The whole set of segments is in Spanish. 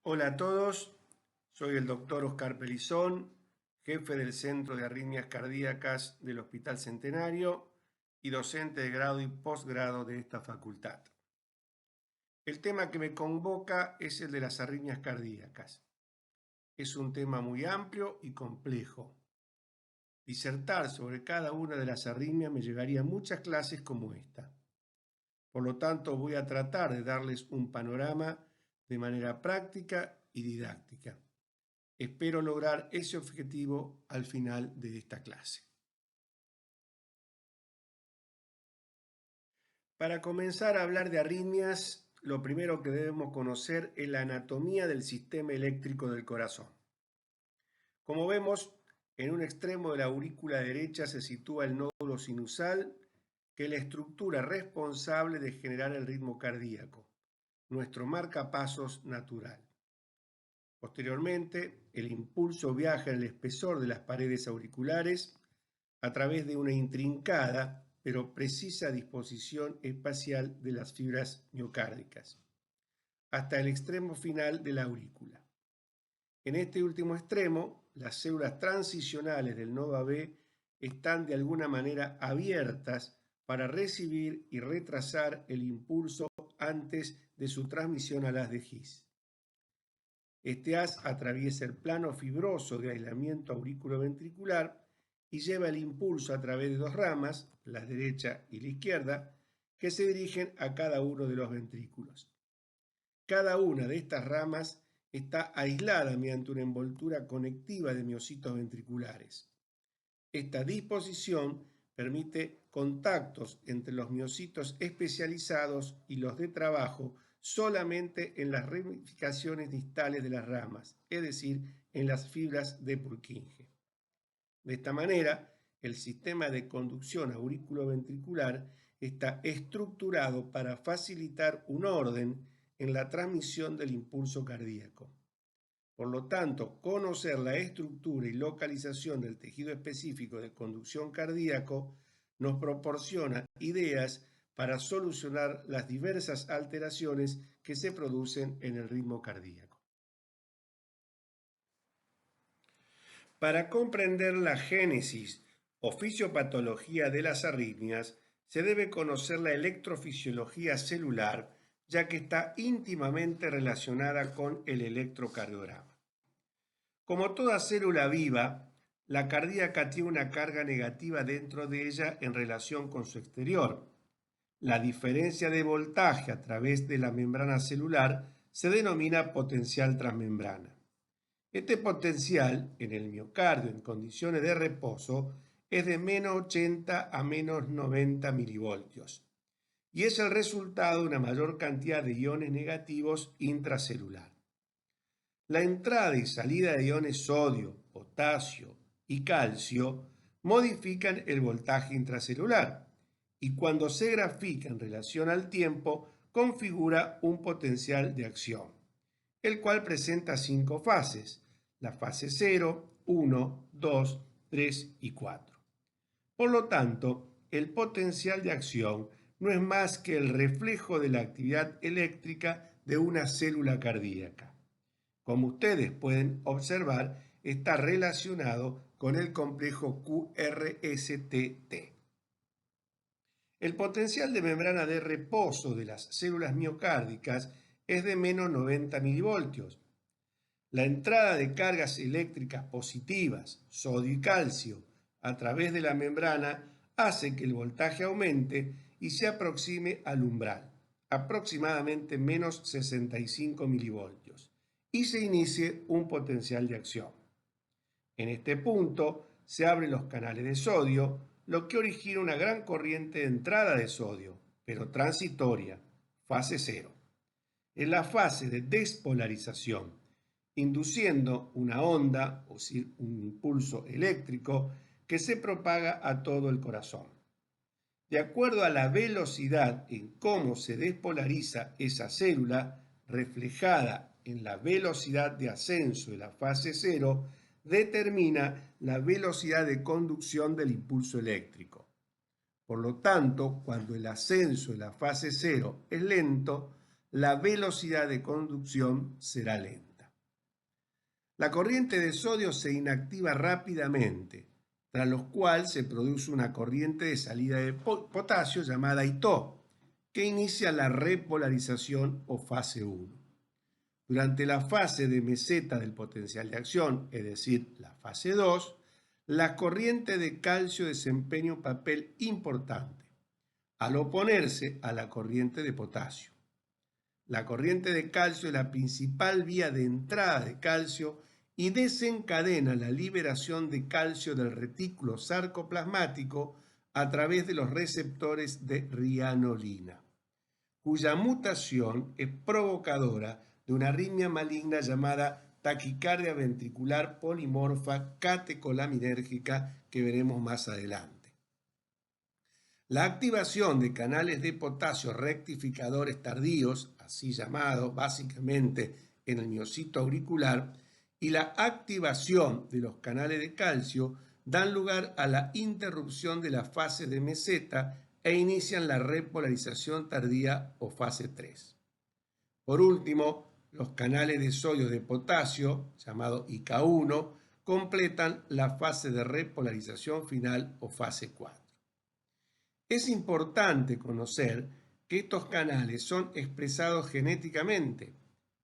Hola a todos, soy el doctor Oscar Pelizón, jefe del Centro de Arritmias Cardíacas del Hospital Centenario y docente de grado y posgrado de esta facultad. El tema que me convoca es el de las arritmias cardíacas. Es un tema muy amplio y complejo. Disertar sobre cada una de las arritmias me llevaría a muchas clases como esta. Por lo tanto, voy a tratar de darles un panorama de manera práctica y didáctica. Espero lograr ese objetivo al final de esta clase. Para comenzar a hablar de arritmias, lo primero que debemos conocer es la anatomía del sistema eléctrico del corazón. Como vemos, en un extremo de la aurícula derecha se sitúa el nódulo sinusal, que es la estructura responsable de generar el ritmo cardíaco, nuestro marcapasos natural. Posteriormente, el impulso viaja en el espesor de las paredes auriculares a través de una intrincada pero precisa disposición espacial de las fibras miocárdicas, hasta el extremo final de la aurícula. En este último extremo, las células transicionales del nodo AB están de alguna manera abiertas para recibir y retrasar el impulso antes de su transmisión a las de His. Este haz atraviesa el plano fibroso de aislamiento auriculoventricular y lleva el impulso a través de dos ramas, la derecha y la izquierda, que se dirigen a cada uno de los ventrículos. Cada una de estas ramas está aislada mediante una envoltura conectiva de miocitos ventriculares. Esta disposición permite contactos entre los miocitos especializados y los de trabajo solamente en las ramificaciones distales de las ramas, es decir, en las fibras de Purkinje. De esta manera, el sistema de conducción auriculoventricular está estructurado para facilitar un orden en la transmisión del impulso cardíaco. Por lo tanto, conocer la estructura y localización del tejido específico de conducción cardíaco nos proporciona ideas para solucionar las diversas alteraciones que se producen en el ritmo cardíaco. Para comprender la génesis o fisiopatología de las arritmias, se debe conocer la electrofisiología celular, ya que está íntimamente relacionada con el electrocardiograma. Como toda célula viva, la cardíaca tiene una carga negativa dentro de ella en relación con su exterior. La diferencia de voltaje a través de la membrana celular se denomina potencial transmembrana. Este potencial en el miocardio en condiciones de reposo es de menos 80 a menos 90 milivoltios y es el resultado de una mayor cantidad de iones negativos intracelular. La entrada y salida de iones sodio, potasio y calcio modifican el voltaje intracelular y cuando se grafica en relación al tiempo configura un potencial de acción, el cual presenta 5 fases, la fase 0, 1, 2, 3 y 4. Por lo tanto, el potencial de acción no es más que el reflejo de la actividad eléctrica de una célula cardíaca. Como ustedes pueden observar, está relacionado con el complejo QRST-T. El potencial de membrana de reposo de las células miocárdicas es de menos 90 milivoltios. La entrada de cargas eléctricas positivas, sodio y calcio, a través de la membrana hace que el voltaje aumente y se aproxime al umbral, aproximadamente menos 65 milivoltios, y se inicie un potencial de acción. En este punto se abren los canales de sodio, lo que origina una gran corriente de entrada de sodio, pero transitoria, fase 0. Es la fase de despolarización, induciendo una onda, o un impulso eléctrico, que se propaga a todo el corazón. De acuerdo a la velocidad en cómo se despolariza esa célula, reflejada en la velocidad de ascenso de la fase 0, determina la velocidad de conducción del impulso eléctrico. Por lo tanto, cuando el ascenso de la fase 0 es lento, la velocidad de conducción será lenta. La corriente de sodio se inactiva rápidamente, tras lo cual se produce una corriente de salida de potasio llamada ITO, que inicia la repolarización o fase 1. Durante la fase de meseta del potencial de acción, es decir, la fase 2, la corriente de calcio desempeña un papel importante, al oponerse a la corriente de potasio. La corriente de calcio es la principal vía de entrada de calcio y desencadena la liberación de calcio del retículo sarcoplasmático a través de los receptores de rianolina, cuya mutación es provocadora de una arritmia maligna llamada taquicardia ventricular polimorfa catecolaminérgica que veremos más adelante. La activación de canales de potasio rectificadores tardíos, así llamados básicamente en el miocito auricular, y la activación de los canales de calcio dan lugar a la interrupción de la fase de meseta e inician la repolarización tardía o fase 3. Por último, los canales de sodio de potasio, llamado IK1, completan la fase de repolarización final o fase 4. Es importante conocer que estos canales son expresados genéticamente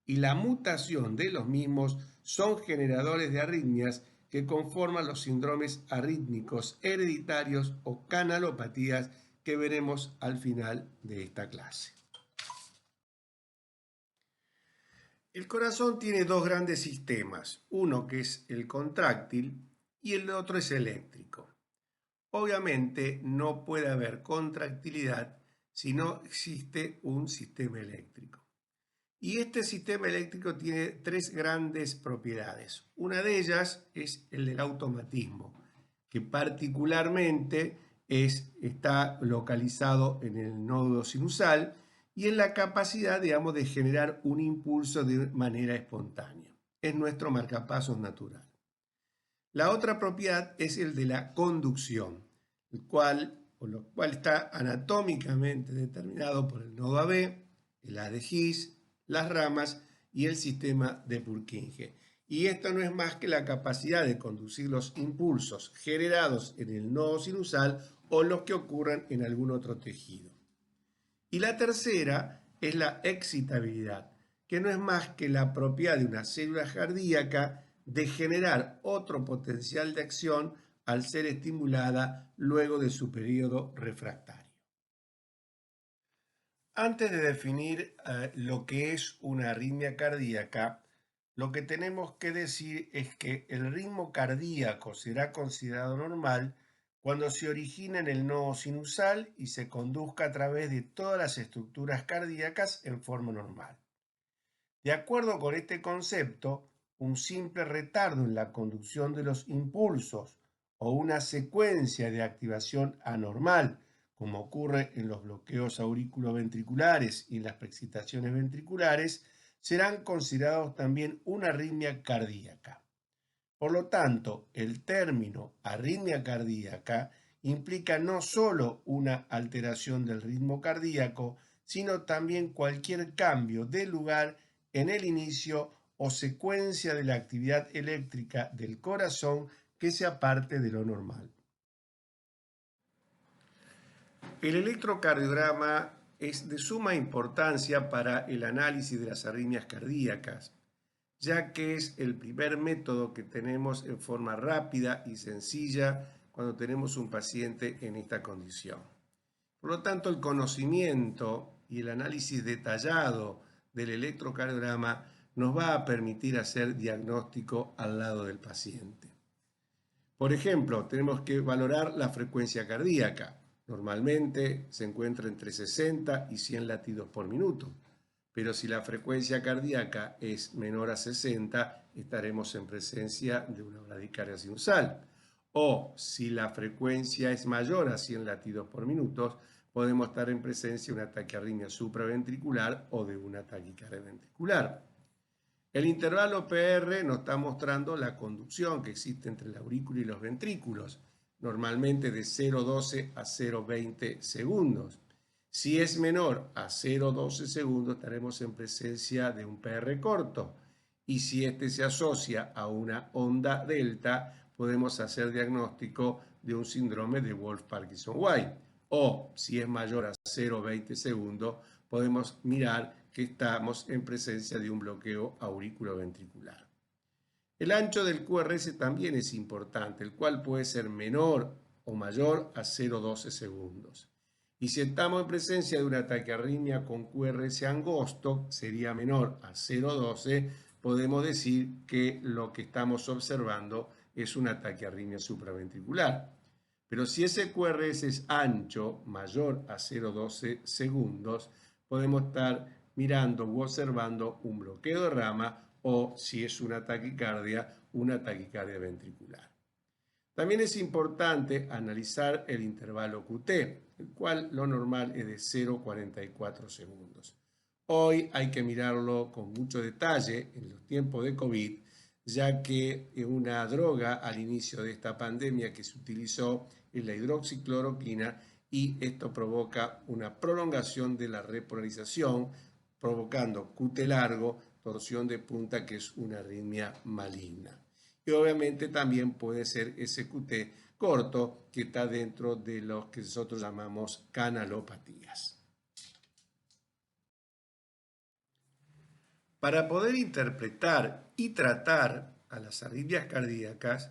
y la mutación de los mismos son generadores de arritmias que conforman los síndromes arrítmicos hereditarios o canalopatías que veremos al final de esta clase. El corazón tiene dos grandes sistemas, uno que es el contráctil y el otro es eléctrico. Obviamente no puede haber contractilidad si no existe un sistema eléctrico. Y este sistema eléctrico tiene tres grandes propiedades. Una de ellas es el del automatismo, que particularmente está localizado en el nodo sinusal y en la capacidad, digamos, de generar un impulso de manera espontánea. Es nuestro marcapasos natural. La otra propiedad es el de la conducción, lo cual está anatómicamente determinado por el nodo AB, el haz de His, las ramas y el sistema de Purkinje. Y esto no es más que la capacidad de conducir los impulsos generados en el nodo sinusal o los que ocurran en algún otro tejido. Y la tercera es la excitabilidad, que no es más que la propiedad de una célula cardíaca de generar otro potencial de acción al ser estimulada luego de su periodo refractario. Antes de definir lo que es una arritmia cardíaca, lo que tenemos que decir es que el ritmo cardíaco será considerado normal cuando se origina en el nodo sinusal y se conduzca a través de todas las estructuras cardíacas en forma normal. De acuerdo con este concepto, un simple retardo en la conducción de los impulsos o una secuencia de activación anormal, como ocurre en los bloqueos auriculoventriculares y en las preexcitaciones ventriculares, serán considerados también una arritmia cardíaca. Por lo tanto, el término arritmia cardíaca implica no solo una alteración del ritmo cardíaco, sino también cualquier cambio de lugar en el inicio o secuencia de la actividad eléctrica del corazón que sea parte de lo normal. El electrocardiograma es de suma importancia para el análisis de las arritmias cardíacas, ya que es el primer método que tenemos en forma rápida y sencilla cuando tenemos un paciente en esta condición. Por lo tanto, el conocimiento y el análisis detallado del electrocardiograma nos va a permitir hacer diagnóstico al lado del paciente. Por ejemplo, tenemos que valorar la frecuencia cardíaca. Normalmente se encuentra entre 60 y 100 latidos por minuto, pero si la frecuencia cardíaca es menor a 60, estaremos en presencia de una bradicardia sinusal. O si la frecuencia es mayor a 100 latidos por minuto, podemos estar en presencia de una taquiarritmia supraventricular o de una taquicardia ventricular. El intervalo PR nos está mostrando la conducción que existe entre la aurícula y los ventrículos, normalmente de 0,12 a 0,20 segundos. Si es menor a 0,12 segundos, estaremos en presencia de un PR corto. y si este se asocia a una onda delta, podemos hacer diagnóstico de un síndrome de Wolff-Parkinson-White. O si es mayor a 0,20 segundos, podemos mirar que estamos en presencia de un bloqueo auriculoventricular. El ancho del QRS también es importante, el cual puede ser menor o mayor a 0,12 segundos. Y si estamos en presencia de una taquiarritmia con QRS angosto, sería menor a 0,12, podemos decir que lo que estamos observando es una taquiarritmia supraventricular. Pero si ese QRS es ancho, mayor a 0,12 segundos, podemos estar mirando u observando un bloqueo de rama o, si es una taquicardia ventricular. También es importante analizar el intervalo QT, el cual lo normal es de 0,44 segundos. Hoy hay que mirarlo con mucho detalle en los tiempos de COVID, ya que una droga al inicio de esta pandemia que se utilizó es la hidroxicloroquina y esto provoca una prolongación de la repolarización, provocando QT largo, torsión de punta, que es una arritmia maligna. Y obviamente también puede ser ese QT corto que está dentro de lo que nosotros llamamos canalopatías. Para poder interpretar y tratar a las arritmias cardíacas,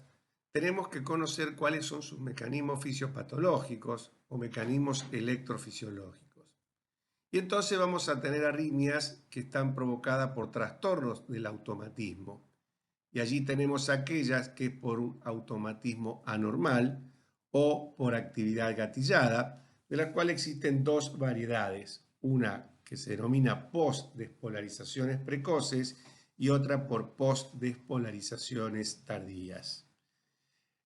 tenemos que conocer cuáles son sus mecanismos fisiopatológicos o mecanismos electrofisiológicos. Y entonces vamos a tener arritmias que están provocadas por trastornos del automatismo. Y allí tenemos aquellas que por un automatismo anormal o por actividad gatillada, de las cuales existen dos variedades. Una que se denomina post-despolarizaciones precoces y otra por post-despolarizaciones tardías.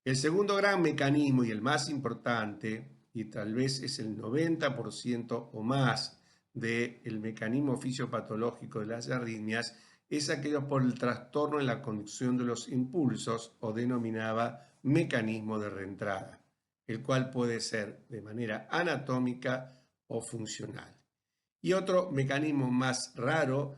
El segundo gran mecanismo y el más importante, y tal vez es el 90% o más del mecanismo fisiopatológico de las arritmias, es aquello por el trastorno en la conducción de los impulsos o denominaba mecanismo de reentrada, el cual puede ser de manera anatómica o funcional. Y otro mecanismo más raro,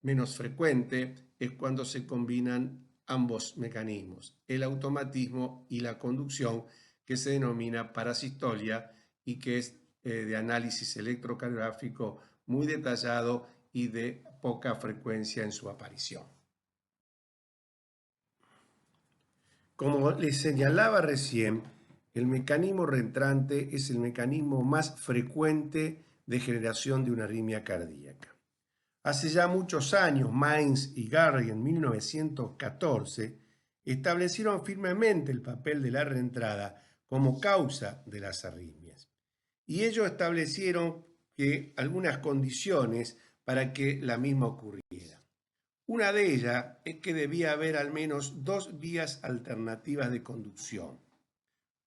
menos frecuente, es cuando se combinan ambos mecanismos, el automatismo y la conducción, que se denomina parasistolia y que es de análisis electrocardiográfico muy detallado y de poca frecuencia en su aparición. Como les señalaba recién, el mecanismo reentrante es el mecanismo más frecuente de generación de una arritmia cardíaca. Hace ya muchos años, Mainz y Garry en 1914 establecieron firmemente el papel de la reentrada como causa de las arritmias. Y ellos establecieron que algunas condiciones para que la misma ocurriera. Una de ellas es que debía haber al menos dos vías alternativas de conducción,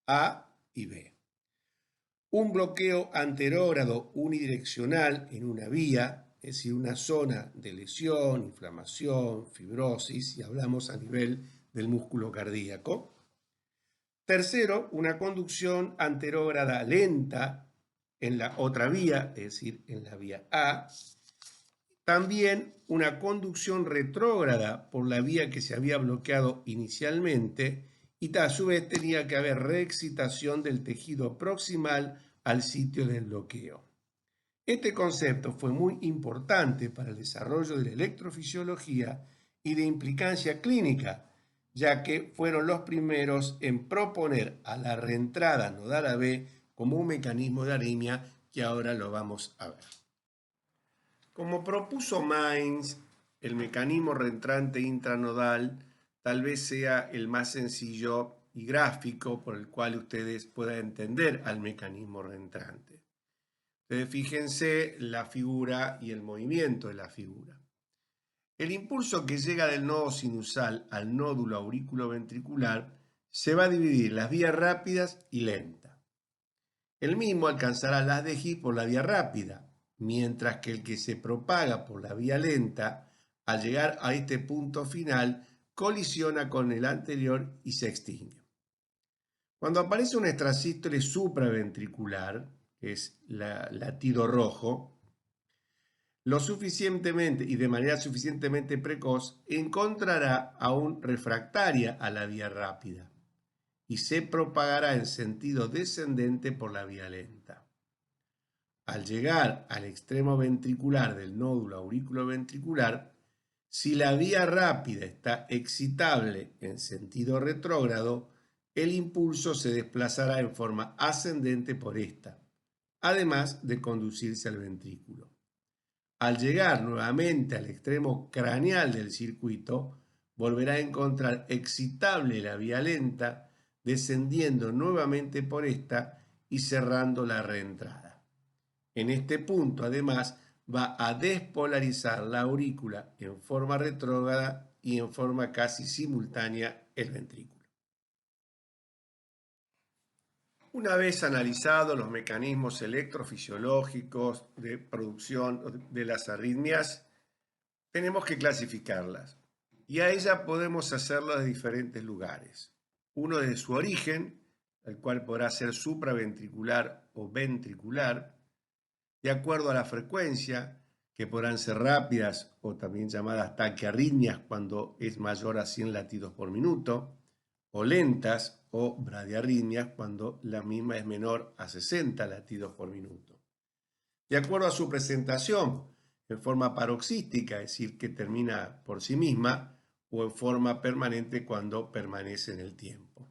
A y B. Un bloqueo anterógrado unidireccional en una vía, es decir, una zona de lesión, inflamación, fibrosis, si hablamos a nivel del músculo cardíaco. Tercero, una conducción anterógrada lenta en la otra vía, es decir, en la vía A. También una conducción retrógrada por la vía que se había bloqueado inicialmente y a su vez tenía que haber reexcitación del tejido proximal al sitio del bloqueo. Este concepto fue muy importante para el desarrollo de la electrofisiología y de implicancia clínica, ya que fueron los primeros en proponer a la reentrada nodal AB como un mecanismo de arritmia, que ahora lo vamos a ver. Como propuso Mainz, el mecanismo reentrante intranodal tal vez sea el más sencillo y gráfico por el cual ustedes puedan entender al mecanismo reentrante. Ustedes fíjense la figura y el movimiento de la figura. El impulso que llega del nodo sinusal al nódulo auriculoventricular se va a dividir en las vías rápidas y lentas. El mismo alcanzará las de His por la vía rápida, mientras que el que se propaga por la vía lenta, al llegar a este punto final, colisiona con el anterior y se extingue. Cuando aparece un extrasístole supraventricular, que es latido rojo, lo suficientemente y de manera suficientemente precoz, encontrará aún refractaria a la vía rápida y se propagará en sentido descendente por la vía lenta. Al llegar al extremo ventricular del nódulo auriculoventricular, si la vía rápida está excitable en sentido retrógrado, el impulso se desplazará en forma ascendente por esta, además de conducirse al ventrículo. Al llegar nuevamente al extremo craneal del circuito, volverá a encontrar excitable la vía lenta, descendiendo nuevamente por esta y cerrando la reentrada. En este punto, además, va a despolarizar la aurícula en forma retrógrada y en forma casi simultánea el ventrículo. Una vez analizados los mecanismos electrofisiológicos de producción de las arritmias, tenemos que clasificarlas y a ellas podemos hacerlo de diferentes lugares. Uno desde su origen, el cual podrá ser supraventricular o ventricular, de acuerdo a la frecuencia, que podrán ser rápidas o también llamadas taquiarritmias cuando es mayor a 100 latidos por minuto, o lentas o bradiarritmias cuando la misma es menor a 60 latidos por minuto. De acuerdo a su presentación, en forma paroxística, es decir, que termina por sí misma, o en forma permanente cuando permanece en el tiempo.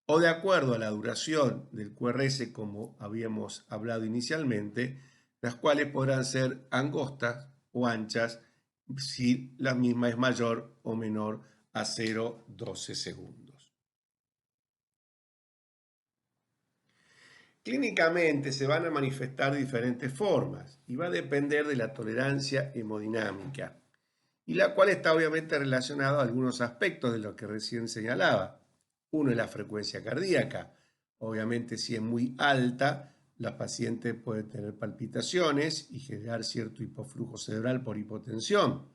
O de acuerdo a la duración del QRS, como habíamos hablado inicialmente, las cuales podrán ser angostas o anchas si la misma es mayor o menor a 0,12 segundos. Clínicamente se van a manifestar de diferentes formas y va a depender de la tolerancia hemodinámica, y la cual está obviamente relacionada a algunos aspectos de lo que recién señalaba. Uno es la frecuencia cardíaca. Obviamente, si es muy alta, la paciente puede tener palpitaciones y generar cierto hipoflujo cerebral por hipotensión,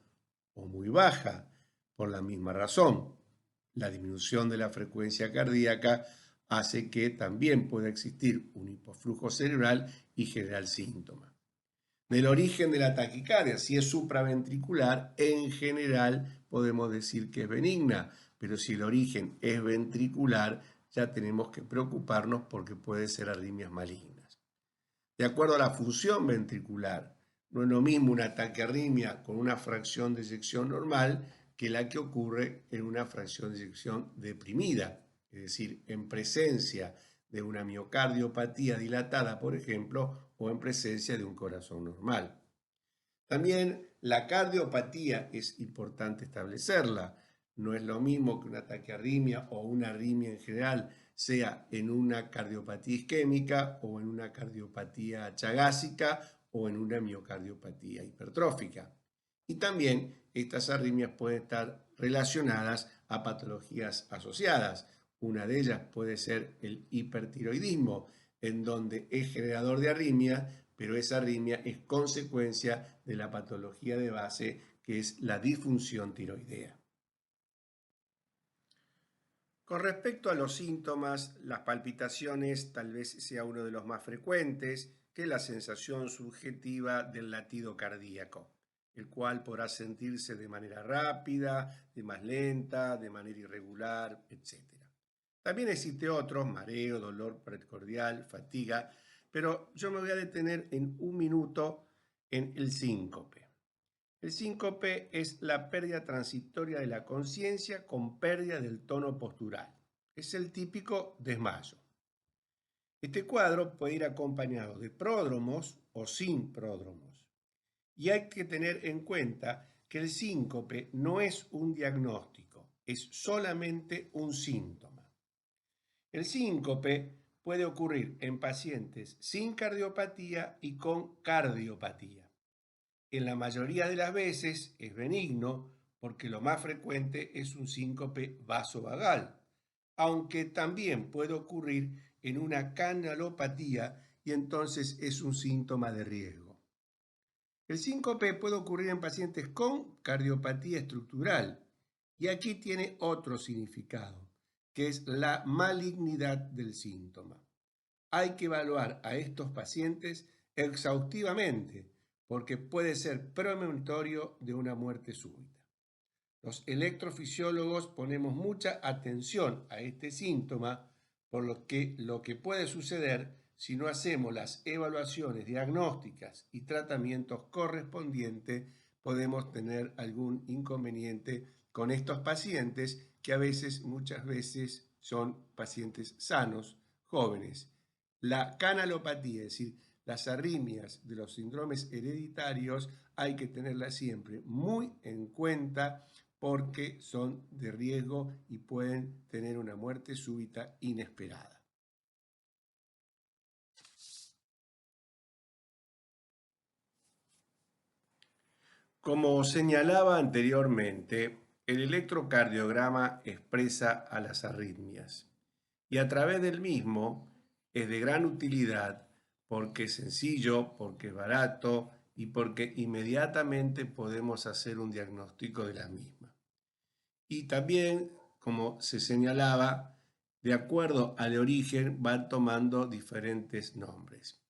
o muy baja, por la misma razón. La disminución de la frecuencia cardíaca hace que también pueda existir un hipoflujo cerebral y generar síntomas. Del origen de la taquicardia, si es supraventricular, en general podemos decir que es benigna, pero si el origen es ventricular, ya tenemos que preocuparnos porque puede ser arritmias malignas. De acuerdo a la función ventricular, no es lo mismo una taquiarritmia con una fracción de eyección normal que la que ocurre en una fracción de eyección deprimida, es decir, en presencia de una miocardiopatía dilatada, por ejemplo, o en presencia de un corazón normal. También la cardiopatía es importante establecerla. No es lo mismo que una taquiarritmia o una arritmia en general sea en una cardiopatía isquémica o en una cardiopatía chagásica o en una miocardiopatía hipertrófica. Y también estas arritmias pueden estar relacionadas a patologías asociadas. Una de ellas puede ser el hipertiroidismo, en donde es generador de arritmia, pero esa arritmia es consecuencia de la patología de base que es la disfunción tiroidea. Con respecto a los síntomas, las palpitaciones tal vez sea uno de los más frecuentes, que es la sensación subjetiva del latido cardíaco, el cual podrá sentirse de manera rápida, de más lenta, de manera irregular, etc. También existe otros, mareo, dolor precordial, fatiga, pero yo me voy a detener en un minuto en el síncope. El síncope es la pérdida transitoria de la conciencia con pérdida del tono postural. Es el típico desmayo. Este cuadro puede ir acompañado de pródromos o sin pródromos. Y hay que tener en cuenta que el síncope no es un diagnóstico, es solamente un síntoma. El síncope puede ocurrir en pacientes sin cardiopatía y con cardiopatía. En la mayoría de las veces es benigno porque lo más frecuente es un síncope vasovagal, aunque también puede ocurrir en una canalopatía y entonces es un síntoma de riesgo. El síncope puede ocurrir en pacientes con cardiopatía estructural y aquí tiene otro significado, que es la malignidad del síntoma. Hay que evaluar a estos pacientes exhaustivamente porque puede ser premonitorio de una muerte súbita. Los electrofisiólogos ponemos mucha atención a este síntoma, por lo que puede suceder si no hacemos las evaluaciones diagnósticas y tratamientos correspondientes, podemos tener algún inconveniente con estos pacientes que muchas veces son pacientes sanos, jóvenes. La canalopatía, es decir, las arritmias de los síndromes hereditarios, hay que tenerlas siempre muy en cuenta porque son de riesgo y pueden tener una muerte súbita inesperada. Como señalaba anteriormente, el electrocardiograma expresa a las arritmias y a través del mismo es de gran utilidad porque es sencillo, porque es barato y porque inmediatamente podemos hacer un diagnóstico de la misma. Y también, como se señalaba, de acuerdo al origen van tomando diferentes nombres.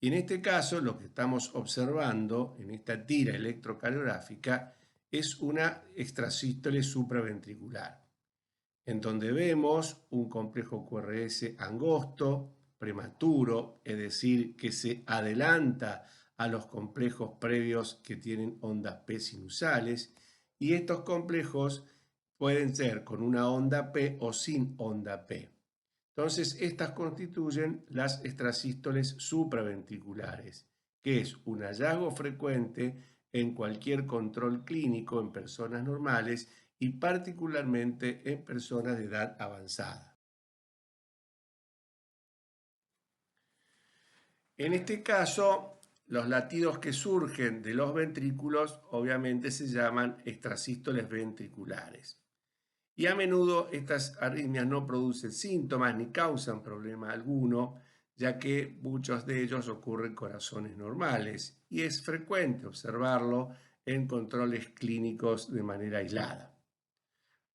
Y en este caso, lo que estamos observando en esta tira electrocardiográfica es una extrasístole supraventricular, en donde vemos un complejo QRS angosto, prematuro, es decir, que se adelanta a los complejos previos que tienen ondas P sinusales, y estos complejos pueden ser con una onda P o sin onda P. Entonces, estas constituyen las extrasístoles supraventriculares, que es un hallazgo frecuente en cualquier control clínico en personas normales y particularmente en personas de edad avanzada. En este caso, los latidos que surgen de los ventrículos obviamente se llaman extrasístoles ventriculares. Y a menudo estas arritmias no producen síntomas ni causan problema alguno, ya que muchos de ellos ocurren en corazones normales y es frecuente observarlo en controles clínicos de manera aislada.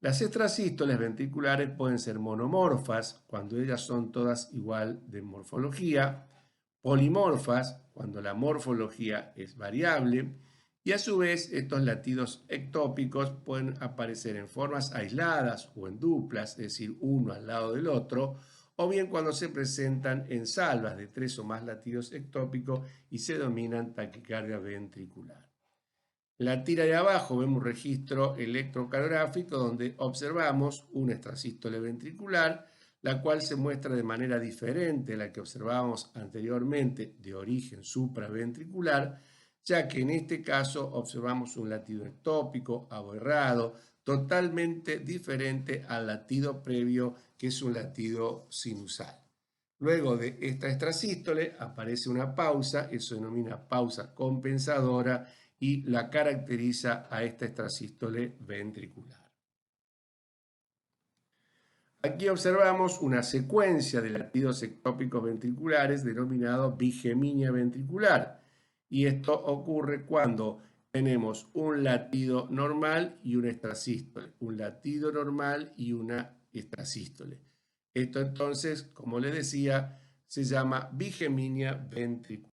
Las extrasístoles ventriculares pueden ser monomorfas, cuando ellas son todas igual de morfología, polimorfas, cuando la morfología es variable, y a su vez estos latidos ectópicos pueden aparecer en formas aisladas o en duplas, es decir, uno al lado del otro, o bien cuando se presentan en salvas de 3 o más latidos ectópicos y se denominan taquicardia ventricular. En la tira de abajo vemos un registro electrocardiográfico donde observamos una extrasístole ventricular, la cual se muestra de manera diferente a la que observábamos anteriormente de origen supraventricular, ya que en este caso observamos un latido ectópico, aberrado, totalmente diferente al latido previo, que es un latido sinusal. Luego de esta extrasístole aparece una pausa, eso se denomina pausa compensadora, y la caracteriza a esta extrasístole ventricular. Aquí observamos una secuencia de latidos ectópicos ventriculares denominado bigeminia ventricular, y esto ocurre cuando tenemos un latido normal y una extrasístole, un latido normal y una extrasístole. Esto entonces, como les decía, se llama bigeminia ventricular.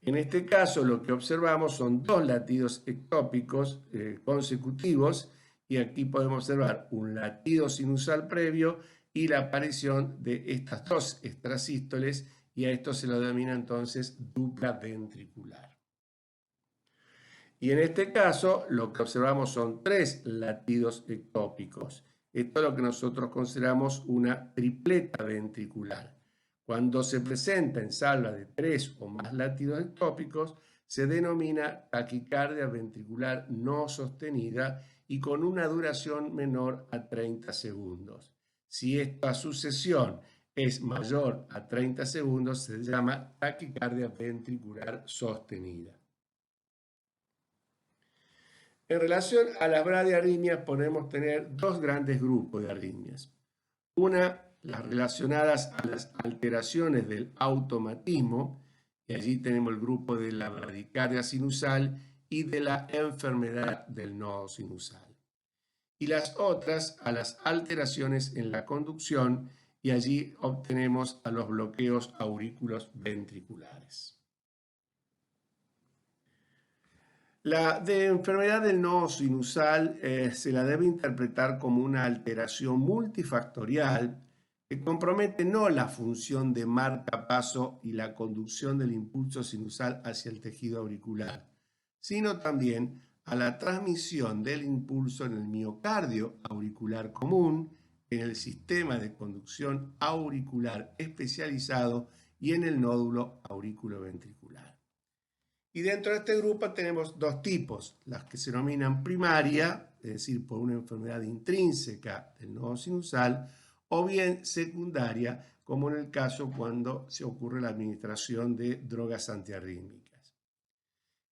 En este caso, lo que observamos son dos latidos ectópicos consecutivos, y aquí podemos observar un latido sinusal previo y la aparición de estas dos extrasístoles, y a esto se lo denomina entonces dupla ventricular. Y en este caso, lo que observamos son tres latidos ectópicos. Esto es lo que nosotros consideramos una tripleta ventricular. Cuando se presenta en salva de 3 o más latidos ectópicos, se denomina taquicardia ventricular no sostenida y con una duración menor a 30 segundos. Si esta sucesión es mayor a 30 segundos, se llama taquicardia ventricular sostenida. En relación a las bradiarritmias, podemos tener dos grandes grupos de arritmias. Una, las relacionadas a las alteraciones del automatismo, y allí tenemos el grupo de la bradicardia sinusal y de la enfermedad del nodo sinusal. Y las otras a las alteraciones en la conducción, y allí obtenemos a los bloqueos aurículos ventriculares. La de enfermedad del nodo sinusal se la debe interpretar como una alteración multifactorial que compromete no la función de marcapaso y la conducción del impulso sinusal hacia el tejido auricular, sino también a la transmisión del impulso en el miocardio auricular común, en el sistema de conducción auricular especializado y en el nódulo auriculoventricular. Y dentro de este grupo tenemos dos tipos, las que se denominan primaria, es decir, por una enfermedad intrínseca del nodo sinusal, o bien secundaria, como en el caso cuando se ocurre la administración de drogas antiarrítmicas.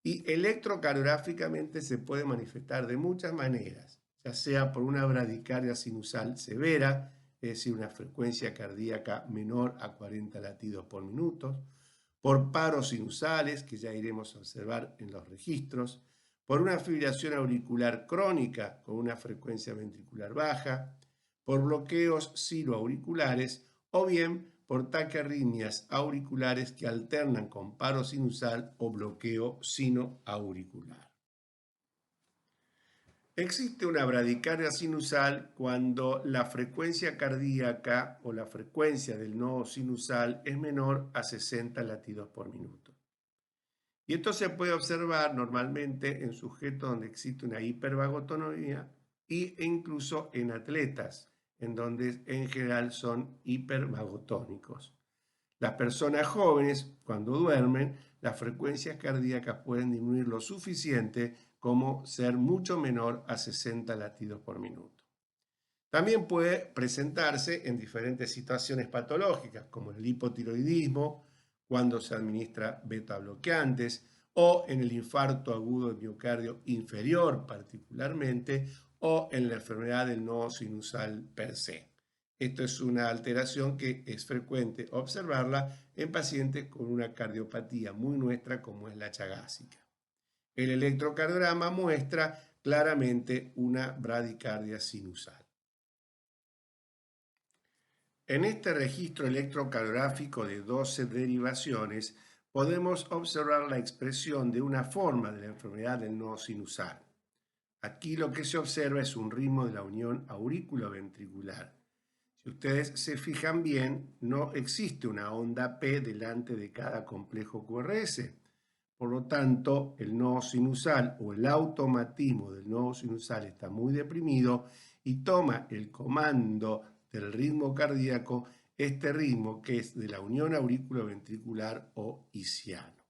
Y electrocardiográficamente se puede manifestar de muchas maneras, ya sea por una bradicardia sinusal severa, es decir, una frecuencia cardíaca menor a 40 latidos por minuto, por paros sinusales, que ya iremos a observar en los registros, por una fibrilación auricular crónica con una frecuencia ventricular baja, por bloqueos sinuauriculares o bien por taquiarritmias auriculares que alternan con paro sinusal o bloqueo sinoauricular. Existe una bradicardia sinusal cuando la frecuencia cardíaca o la frecuencia del nodo sinusal es menor a 60 latidos por minuto. Y esto se puede observar normalmente en sujetos donde existe una hipervagotonía e incluso en atletas, en donde en general son hipervagotónicos. Las personas jóvenes, cuando duermen, las frecuencias cardíacas pueden disminuir lo suficiente como ser mucho menor a 60 latidos por minuto. También puede presentarse en diferentes situaciones patológicas, como el hipotiroidismo, cuando se administra beta bloqueantes, o en el infarto agudo del miocardio inferior particularmente, o en la enfermedad del nodo sinusal per se. Esto es una alteración que es frecuente observarla en pacientes con una cardiopatía muy nuestra como es la chagásica. El electrocardiograma muestra claramente una bradicardia sinusal. En este registro electrocardiográfico de 12 derivaciones podemos observar la expresión de una forma de la enfermedad del nodo sinusal. Aquí lo que se observa es un ritmo de la unión auriculoventricular. Si ustedes se fijan bien, no existe una onda P delante de cada complejo QRS. Por lo tanto, el nodo sinusal o el automatismo del nodo sinusal está muy deprimido y toma el comando del ritmo cardíaco, este ritmo que es de la unión auriculoventricular o isquiano.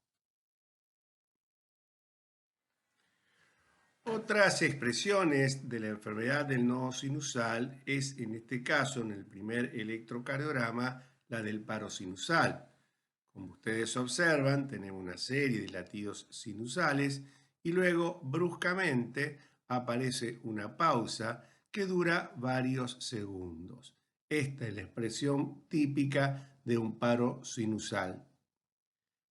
Otras expresiones de la enfermedad del nodo sinusal es, en este caso, en el primer electrocardiograma, la del paro sinusal. Como ustedes observan, tenemos una serie de latidos sinusales y luego bruscamente aparece una pausa que dura varios segundos. Esta es la expresión típica de un paro sinusal.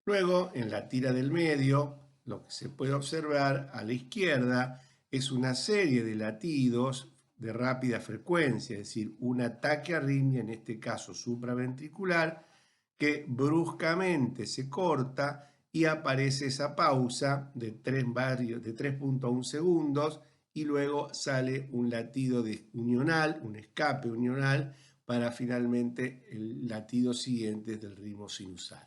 Luego, en la tira del medio, lo que se puede observar a la izquierda es una serie de latidos de rápida frecuencia, es decir, un taquiarritmia, en este caso supraventricular, que bruscamente se corta y aparece esa pausa de 3.1 segundos y luego sale un latido unional, un escape unional, para finalmente el latido siguiente del ritmo sinusal.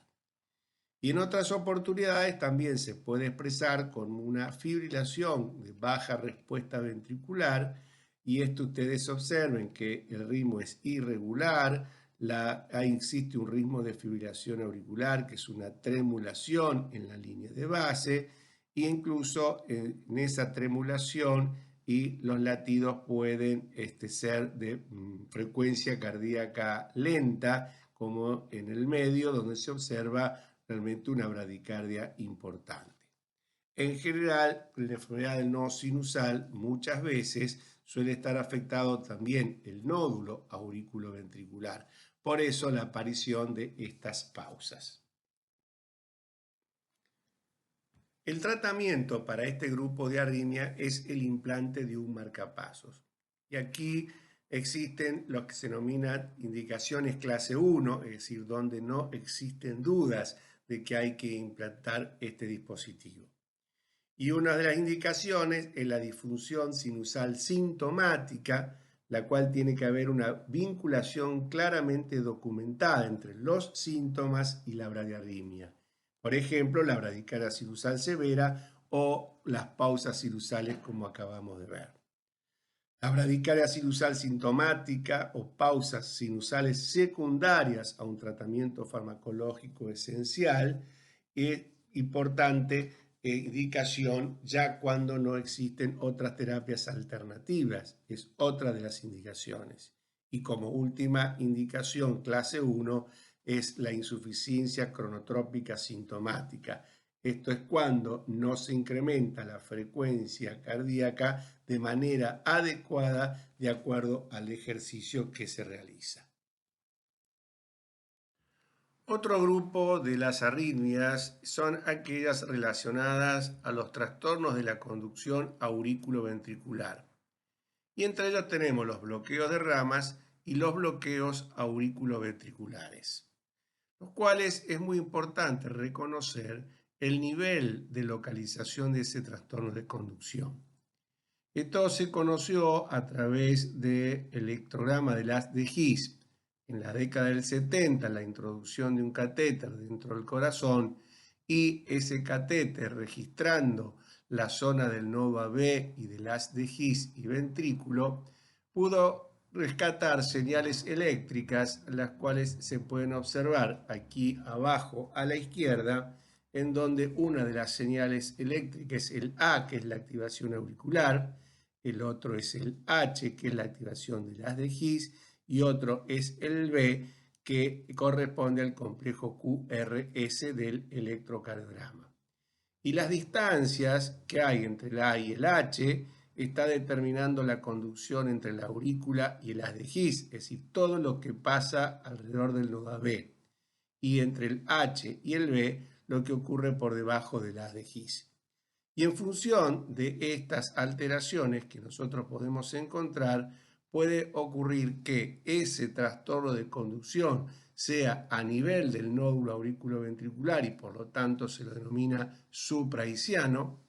Y en otras oportunidades también se puede expresar como una fibrilación de baja respuesta ventricular, y esto ustedes observen que el ritmo es irregular, ahí existe un ritmo de fibrilación auricular que es una tremulación en la línea de base, e incluso en esa tremulación y los latidos pueden ser de frecuencia cardíaca lenta, como en el medio donde se observa realmente una bradicardia importante. En general, la enfermedad del nodo sinusal muchas veces suele estar afectado también el nódulo auriculoventricular. Por eso la aparición de estas pausas. El tratamiento para este grupo de arritmia es el implante de un marcapasos. Y aquí existen lo que se denominan indicaciones clase 1, es decir, donde no existen dudas de que hay que implantar este dispositivo. Y una de las indicaciones es la disfunción sinusal sintomática, la cual tiene que haber una vinculación claramente documentada entre los síntomas y la bradiarritmia. Por ejemplo, la bradicardia sinusal severa o las pausas sinusales como acabamos de ver. La bradicardia sinusal sintomática o pausas sinusales secundarias a un tratamiento farmacológico esencial es importante indicación ya cuando no existen otras terapias alternativas. Es otra de las indicaciones. Y como última indicación, clase 1, es la insuficiencia cronotrópica sintomática. Esto es cuando no se incrementa la frecuencia cardíaca de manera adecuada de acuerdo al ejercicio que se realiza. Otro grupo de las arritmias son aquellas relacionadas a los trastornos de la conducción auriculoventricular. Y entre ellos tenemos los bloqueos de ramas y los bloqueos auriculoventriculares, los cuales es muy importante reconocer el nivel de localización de ese trastorno de conducción. Esto se conoció a través del electrograma del haz de His. En la década del 70, la introducción de un catéter dentro del corazón y ese catéter registrando la zona del nodo AB y del haz de His y ventrículo, pudo rescatar señales eléctricas, las cuales se pueden observar aquí abajo a la izquierda, en donde una de las señales eléctricas es el A, que es la activación auricular, el otro es el H, que es la activación del haz de His, y otro es el B, que corresponde al complejo QRS del electrocardiograma. Y las distancias que hay entre el A y el H está determinando la conducción entre la aurícula y el haz de His, es decir, todo lo que pasa alrededor del nodo AB. Y entre el H y el B, lo que ocurre por debajo del haz de His. Y en función de estas alteraciones que nosotros podemos encontrar, puede ocurrir que ese trastorno de conducción sea a nivel del nódulo auriculoventricular y por lo tanto se lo denomina supraisiano,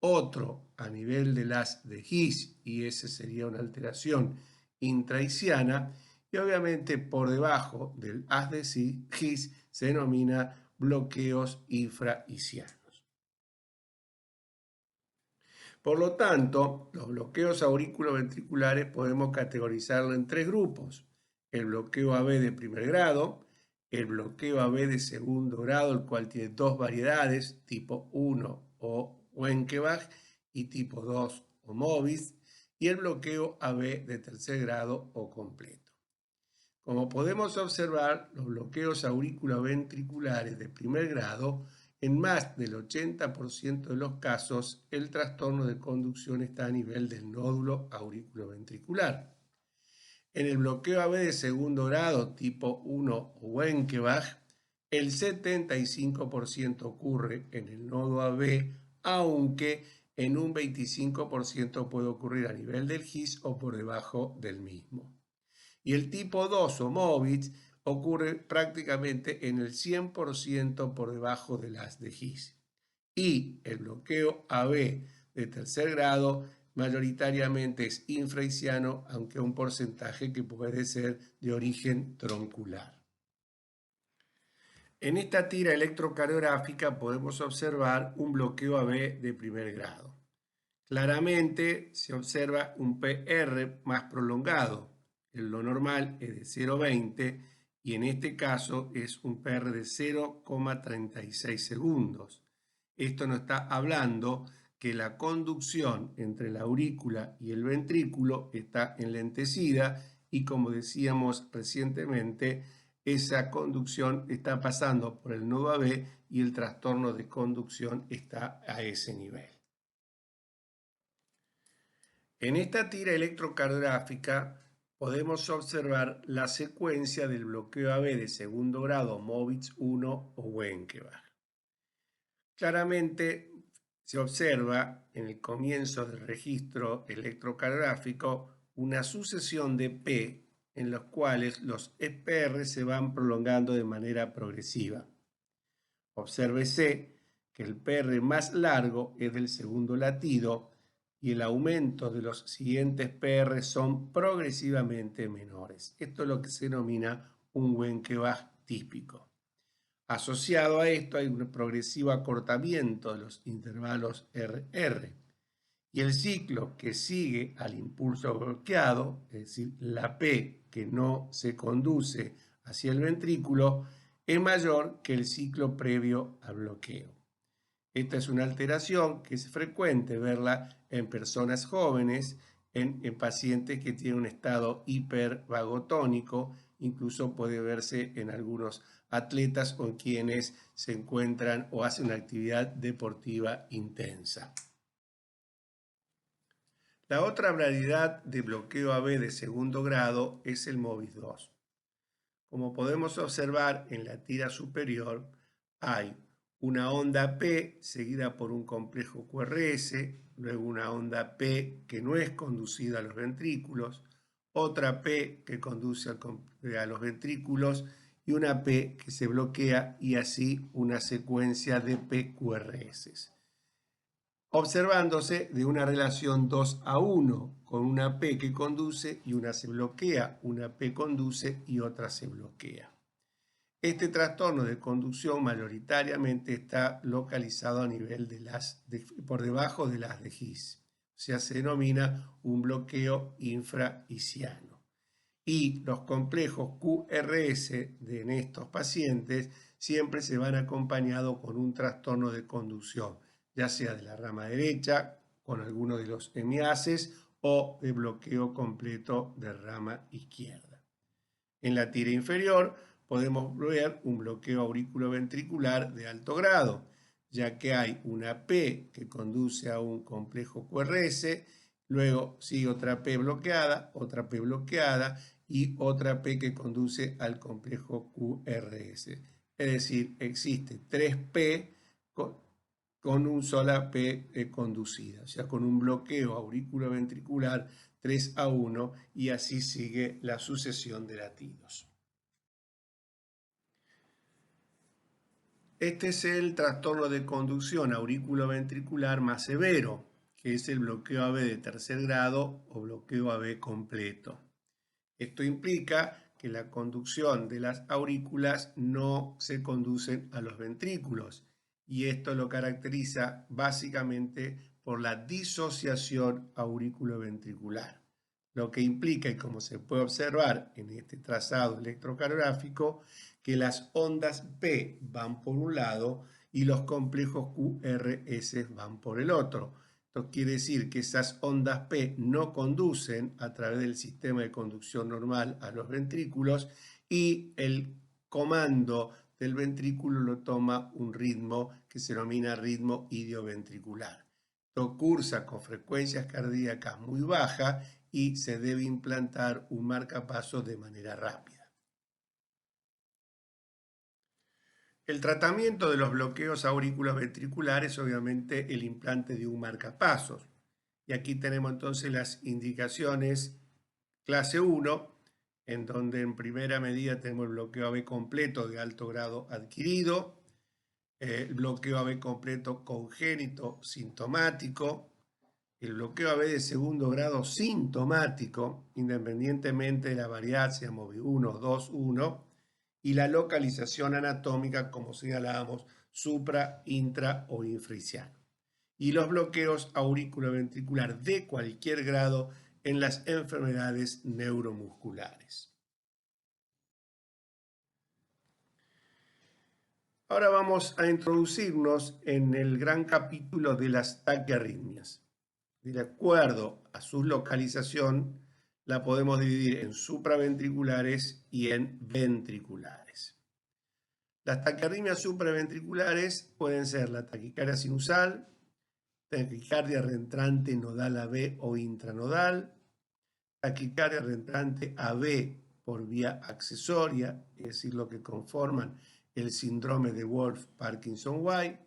otro a nivel del haz de His y ese sería una alteración intraisiana, y obviamente por debajo del haz de His se denomina bloqueos infraisianos. Por lo tanto, los bloqueos auriculoventriculares podemos categorizarlo en tres grupos: el bloqueo AB de primer grado, el bloqueo AB de segundo grado, el cual tiene dos variedades, tipo 1 o Wenckebach y tipo 2 o Mobius, y el bloqueo AB de tercer grado o completo. Como podemos observar, los bloqueos auriculoventriculares de primer grado, en más del 80% de los casos, el trastorno de conducción está a nivel del nódulo auriculoventricular. En el bloqueo AB de segundo grado tipo 1 o Wenckebach, el 75% ocurre en el nodo AB, aunque en un 25% puede ocurrir a nivel del His o por debajo del mismo. Y el tipo 2 o Mobius ocurre prácticamente en el 100% por debajo del haz de His. Y el bloqueo AB de tercer grado mayoritariamente es infraisiano, aunque un porcentaje que puede ser de origen troncular. En esta tira electrocardiográfica podemos observar un bloqueo AB de primer grado. Claramente se observa un PR más prolongado. Lo normal es de 0,20 y en este caso es un PR de 0,36 segundos. Esto nos está hablando que la conducción entre la aurícula y el ventrículo está enlentecida y, como decíamos recientemente, esa conducción está pasando por el nodo AB y el trastorno de conducción está a ese nivel. En esta tira electrocardiográfica podemos observar la secuencia del bloqueo AB de segundo grado Mobius 1 o Wenckebach. Claramente se observa en el comienzo del registro electrocardiográfico una sucesión de P en los cuales los EPR se van prolongando de manera progresiva. Obsérvese que el PR más largo es del segundo latido y el aumento de los siguientes PR son progresivamente menores. Esto es lo que se denomina un Wenckebach típico. Asociado a esto hay un progresivo acortamiento de los intervalos RR. Y el ciclo que sigue al impulso bloqueado, es decir, la P que no se conduce hacia el ventrículo, es mayor que el ciclo previo al bloqueo. Esta es una alteración que es frecuente verla en personas jóvenes, en pacientes que tienen un estado hipervagotónico, incluso puede verse en algunos atletas o en quienes se encuentran o hacen una actividad deportiva intensa. La otra variedad de bloqueo AB de segundo grado es el MOBIS2. Como podemos observar en la tira superior, hay una onda P seguida por un complejo QRS, luego una onda P que no es conducida a los ventrículos, otra P que conduce a los ventrículos y una P que se bloquea y así una secuencia de PQRS, observándose de una relación 2:1 con una P que conduce y una se bloquea, una P conduce y otra se bloquea. Este trastorno de conducción mayoritariamente está localizado a nivel por debajo de las de His, o sea, se denomina un bloqueo infraisiano. Y los complejos QRS en estos pacientes siempre se van acompañados con un trastorno de conducción, ya sea de la rama derecha, con alguno de los hemiaces, o de bloqueo completo de rama izquierda. En la tira inferior podemos ver un bloqueo auriculoventricular de alto grado, ya que hay una P que conduce a un complejo QRS, luego sigue otra P bloqueada y otra P que conduce al complejo QRS. Es decir, existe 3 P con un sola P conducida, o sea, con un bloqueo auriculoventricular 3:1 y así sigue la sucesión de latidos. Este es el trastorno de conducción auriculoventricular más severo, que es el bloqueo AB de tercer grado o bloqueo AB completo. Esto implica que la conducción de las aurículas no se conducen a los ventrículos y esto lo caracteriza básicamente por la disociación auriculoventricular, lo que implica, y como se puede observar en este trazado electrocardiográfico, que las ondas P van por un lado y los complejos QRS van por el otro. Esto quiere decir que esas ondas P no conducen a través del sistema de conducción normal a los ventrículos y el comando del ventrículo lo toma un ritmo que se denomina ritmo idioventricular. Esto cursa con frecuencias cardíacas muy bajas y se debe implantar un marcapasos de manera rápida. El tratamiento de los bloqueos auriculoventriculares es obviamente el implante de un marcapasos. Y aquí tenemos entonces las indicaciones clase 1, en donde en primera medida tenemos el bloqueo AB completo de alto grado adquirido, el bloqueo AB completo congénito sintomático, el bloqueo AB de segundo grado sintomático, independientemente de la variedad, sea MOBI1, 2, 1, y la localización anatómica, como señalábamos, supra, intra o infraisiano. Y los bloqueos auriculoventricular de cualquier grado en las enfermedades neuromusculares. Ahora vamos a introducirnos en el gran capítulo de las taquiarritmias. De acuerdo a su localización, la podemos dividir en supraventriculares y en ventriculares. Las taquiarritmias supraventriculares pueden ser la taquicardia sinusal, taquicardia reentrante nodal AB o intranodal, taquicardia reentrante AB por vía accesoria, es decir, lo que conforman el síndrome de Wolff-Parkinson-White,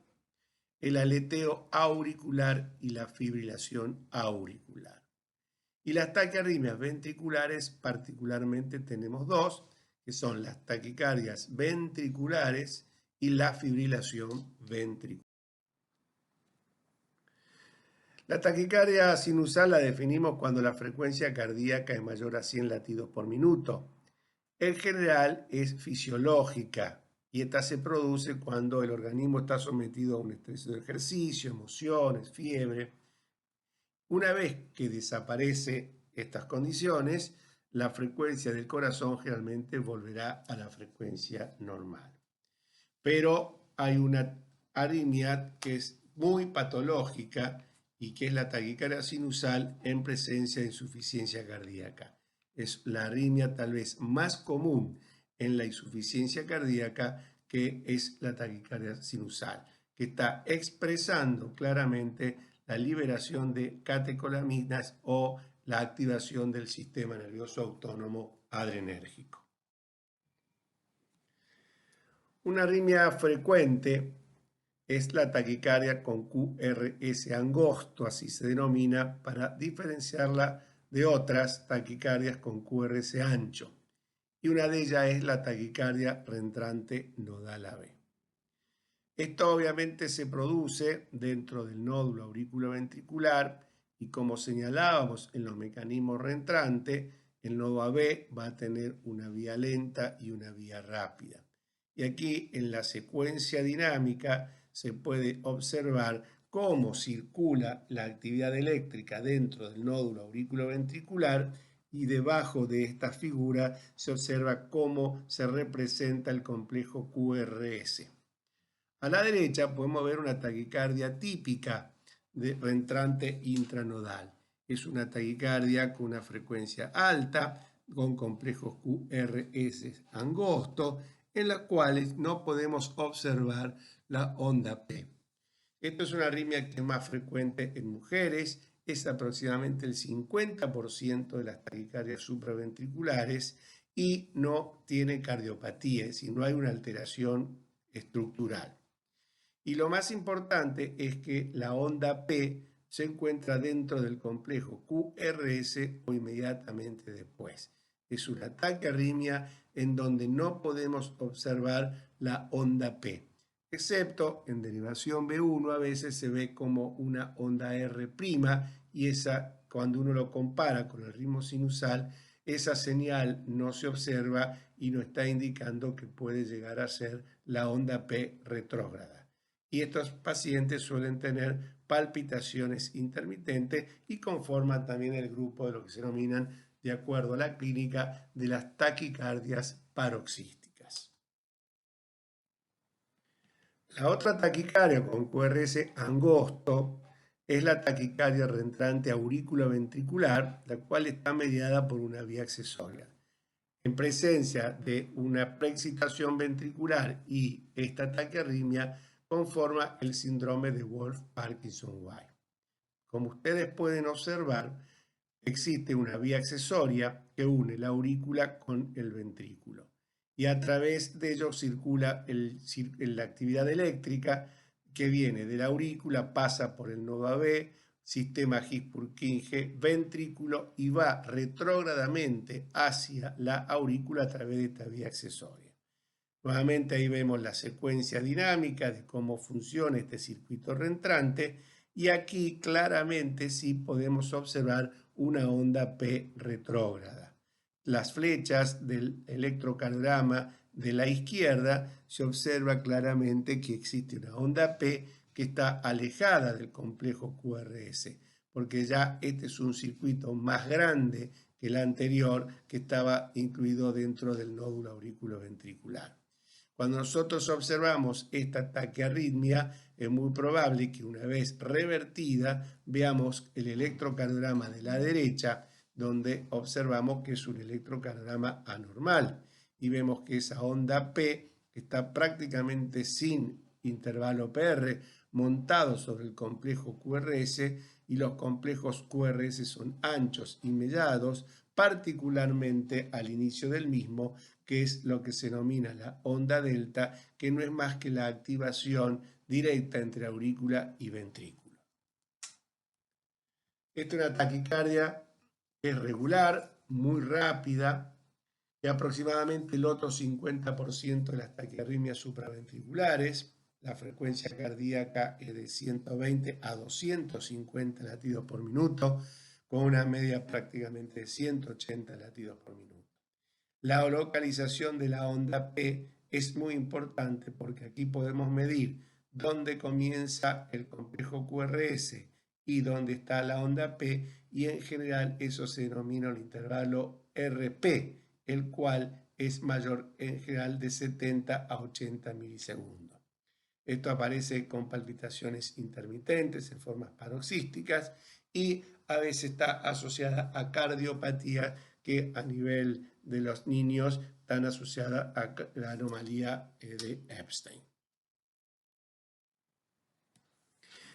el aleteo auricular y la fibrilación auricular. Y las taquiarritmias ventriculares particularmente tenemos dos, que son las taquicardias ventriculares y la fibrilación ventricular. La taquicardia sinusal la definimos cuando la frecuencia cardíaca es mayor a 100 latidos por minuto. En general es fisiológica y esta se produce cuando el organismo está sometido a un estrés de ejercicio, emociones, fiebre. Una vez que desaparece estas condiciones, la frecuencia del corazón generalmente volverá a la frecuencia normal. Pero hay una arritmia que es muy patológica y que es la taquicardia sinusal en presencia de insuficiencia cardíaca. Es la arritmia tal vez más común en la insuficiencia cardíaca, que es la taquicardia sinusal, que está expresando claramente la liberación de catecolaminas o la activación del sistema nervioso autónomo adrenérgico. Una arritmia frecuente es la taquicardia con QRS angosto, así se denomina, para diferenciarla de otras taquicardias con QRS ancho. Y una de ellas es la taquicardia reentrante nodal AB. Esto obviamente se produce dentro del nódulo auriculoventricular y, como señalábamos en los mecanismos reentrantes, el nodo AB va a tener una vía lenta y una vía rápida. Y aquí en la secuencia dinámica se puede observar cómo circula la actividad eléctrica dentro del nódulo auriculoventricular, y debajo de esta figura se observa cómo se representa el complejo QRS. A la derecha podemos ver una taquicardia típica de reentrante intranodal. Es una taquicardia con una frecuencia alta, con complejos QRS angostos, en las cuales no podemos observar la onda P. Esto es una arritmia que es más frecuente en mujeres, es aproximadamente el 50% de las taquicardias supraventriculares y no tiene cardiopatía, es decir, no hay una alteración estructural. Y lo más importante es que la onda P se encuentra dentro del complejo QRS o inmediatamente después. Es una taquiarritmia en donde no podemos observar la onda P, excepto en derivación B1 a veces se ve como una onda R', y esa, cuando uno lo compara con el ritmo sinusal, esa señal no se observa y no está indicando que puede llegar a ser la onda P retrógrada. Y estos pacientes suelen tener palpitaciones intermitentes y conforman también el grupo de lo que se denominan, de acuerdo a la clínica, de las taquicardias paroxísticas. La otra taquicardia con QRS angosto es la taquicardia reentrante auriculoventricular, la cual está mediada por una vía accesoria. En presencia de una preexcitación ventricular y esta taquiarritmia conforma el síndrome de Wolff-Parkinson-White. Como ustedes pueden observar, existe una vía accesoria que une la aurícula con el ventrículo y a través de ello circula la actividad eléctrica que viene de la aurícula, pasa por el nodo AB, sistema His-Purkinje, ventrículo y va retrógradamente hacia la aurícula a través de esta vía accesoria. Nuevamente ahí vemos la secuencia dinámica de cómo funciona este circuito reentrante y aquí claramente sí podemos observar una onda P retrógrada. Las flechas del electrocardiograma de la izquierda se observa claramente que existe una onda P que está alejada del complejo QRS, porque ya este es un circuito más grande que el anterior, que estaba incluido dentro del nódulo auriculoventricular. Cuando nosotros observamos esta taquiarritmia, es muy probable que una vez revertida veamos el electrocardiograma de la derecha, donde observamos que es un electrocardiograma anormal y vemos que esa onda P está prácticamente sin intervalo PR montado sobre el complejo QRS, y los complejos QRS son anchos y mellados, particularmente al inicio del mismo, que es lo que se denomina la onda delta, que no es más que la activación directa entre aurícula y ventrículo. Esta es una taquicardia que es regular, muy rápida, y aproximadamente el otro 50% de las taquiarritmias supraventriculares. la frecuencia cardíaca es de 120 a 250 latidos por minuto, con una media prácticamente de 180 latidos por minuto. La localización de la onda P es muy importante porque aquí podemos medir dónde comienza el complejo QRS y dónde está la onda P, y en general eso se denomina el intervalo RP, el cual es mayor en general de 70 a 80 milisegundos. Esto aparece con palpitaciones intermitentes en formas paroxísticas y a veces está asociada a cardiopatía, que a nivel de los niños están asociada a la anomalía de Epstein.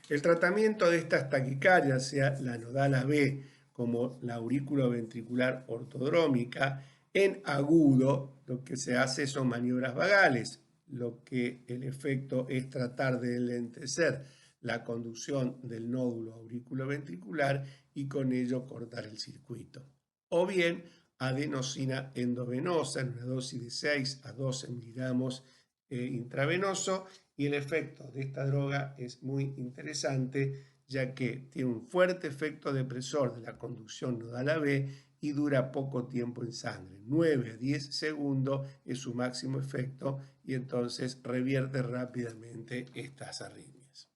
El tratamiento de estas taquicardias, sea la nodal AB como la auriculoventricular ortodrómica, en agudo lo que se hace son maniobras vagales, lo que el efecto es tratar de enlentecer la conducción del nódulo auriculoventricular y con ello cortar el circuito. O bien adenosina endovenosa en una dosis de 6 a 12 miligramos intravenoso, y el efecto de esta droga es muy interesante, ya que tiene un fuerte efecto depresor de la conducción nodal AB y dura poco tiempo en sangre. 9 a 10 segundos es su máximo efecto y entonces revierte rápidamente estas arritmias.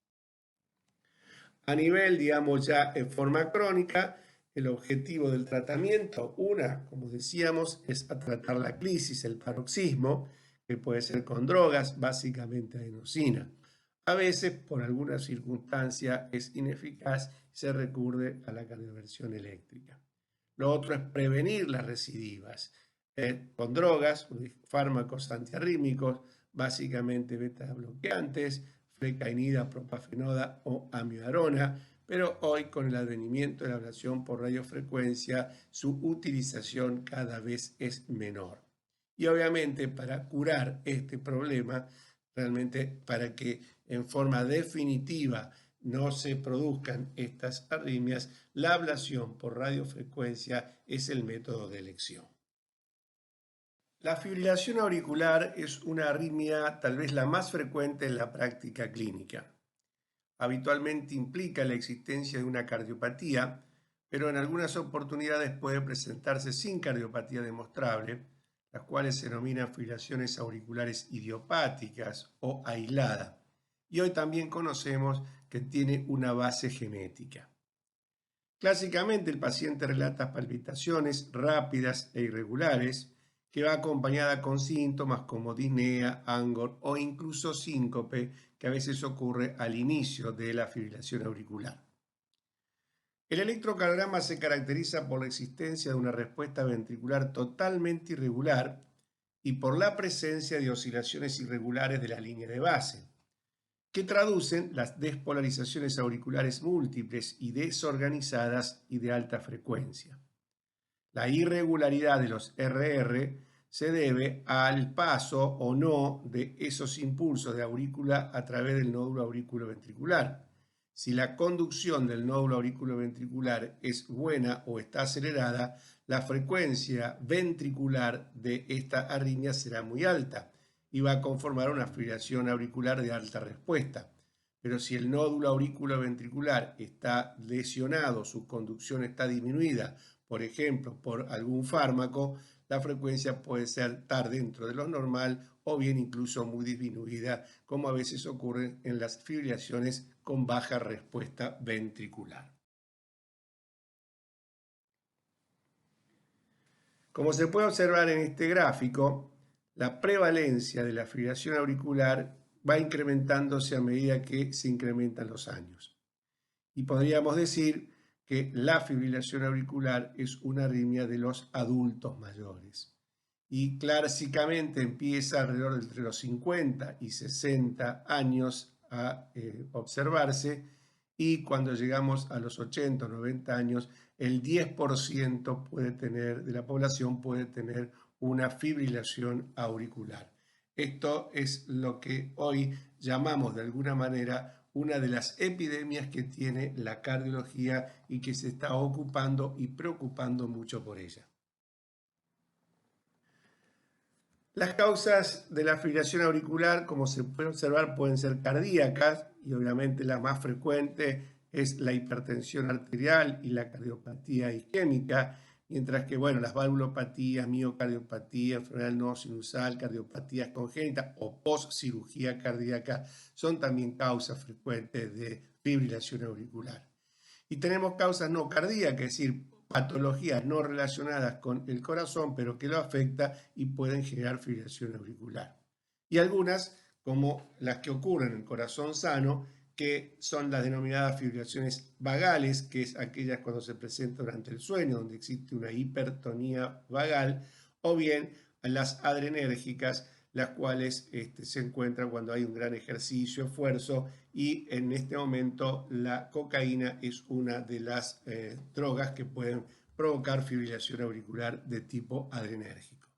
A nivel, digamos, ya en forma crónica, el objetivo del tratamiento, como decíamos, es tratar la crisis, el paroxismo, que puede ser con drogas, básicamente adenosina. A veces, por alguna circunstancia, es ineficaz y se recurre a la cardioversión eléctrica. Lo otro es prevenir las recidivas con drogas, fármacos antiarrítmicos, básicamente beta bloqueantes, flecainida, propafenoda o amiodarona, pero hoy con el advenimiento de la ablación por radiofrecuencia, su utilización cada vez es menor. Y obviamente para curar este problema, realmente para que en forma definitiva no se produzcan estas arritmias, la ablación por radiofrecuencia es el método de elección. La fibrilación auricular es una arritmia tal vez la más frecuente en la práctica clínica. Habitualmente implica la existencia de una cardiopatía, pero en algunas oportunidades puede presentarse sin cardiopatía demostrable, las cuales se denominan fibrilaciones auriculares idiopáticas o aisladas, y hoy también conocemos que tiene una base genética. Clásicamente el paciente relata palpitaciones rápidas e irregulares, que va acompañada con síntomas como disnea, angor o incluso síncope, que a veces ocurre al inicio de la fibrilación auricular. El electrocardiograma se caracteriza por la existencia de una respuesta ventricular totalmente irregular y por la presencia de oscilaciones irregulares de la línea de base, que traducen las despolarizaciones auriculares múltiples y desorganizadas y de alta frecuencia. La irregularidad de los RR se debe al paso o no de esos impulsos de aurícula a través del nódulo auriculoventricular. Si la conducción del nódulo auriculoventricular es buena o está acelerada, la frecuencia ventricular de esta arritmia será muy alta y va a conformar una fibrilación auricular de alta respuesta. Pero si el nódulo auriculoventricular está lesionado, su conducción está disminuida, por ejemplo, por algún fármaco, la frecuencia puede estar dentro de lo normal o bien incluso muy disminuida, como a veces ocurre en las fibrilaciones con baja respuesta ventricular. Como se puede observar en este gráfico, la prevalencia de la fibrilación auricular va incrementándose a medida que se incrementan los años. Y podríamos decir que la fibrilación auricular es una arritmia de los adultos mayores. Y clásicamente empieza alrededor de entre los 50 y 60 años a observarse, y cuando llegamos a los 80 o 90 años, el 10% de la población puede tener una fibrilación auricular. Esto es lo que hoy llamamos de alguna manera una de las epidemias que tiene la cardiología y que se está ocupando y preocupando mucho por ella. Las causas de la fibrilación auricular, como se puede observar, pueden ser cardíacas y obviamente la más frecuente es la hipertensión arterial y la cardiopatía isquémica, mientras que, bueno, las valvulopatías, miocardiopatía, enfermedad no sinusal, cardiopatías congénitas o post-cirugía cardíaca son también causas frecuentes de fibrilación auricular. Y tenemos causas no cardíacas, es decir, patologías no relacionadas con el corazón, pero que lo afecta y pueden generar fibrilación auricular. Y algunas, como las que ocurren en el corazón sano, que son las denominadas fibrilaciones vagales, que es aquellas cuando se presenta durante el sueño, donde existe una hipertonía vagal, o bien las adrenérgicas, las cuales se encuentran cuando hay un gran ejercicio, esfuerzo, y en este momento la cocaína es una de las drogas que pueden provocar fibrilación auricular de tipo adrenérgico.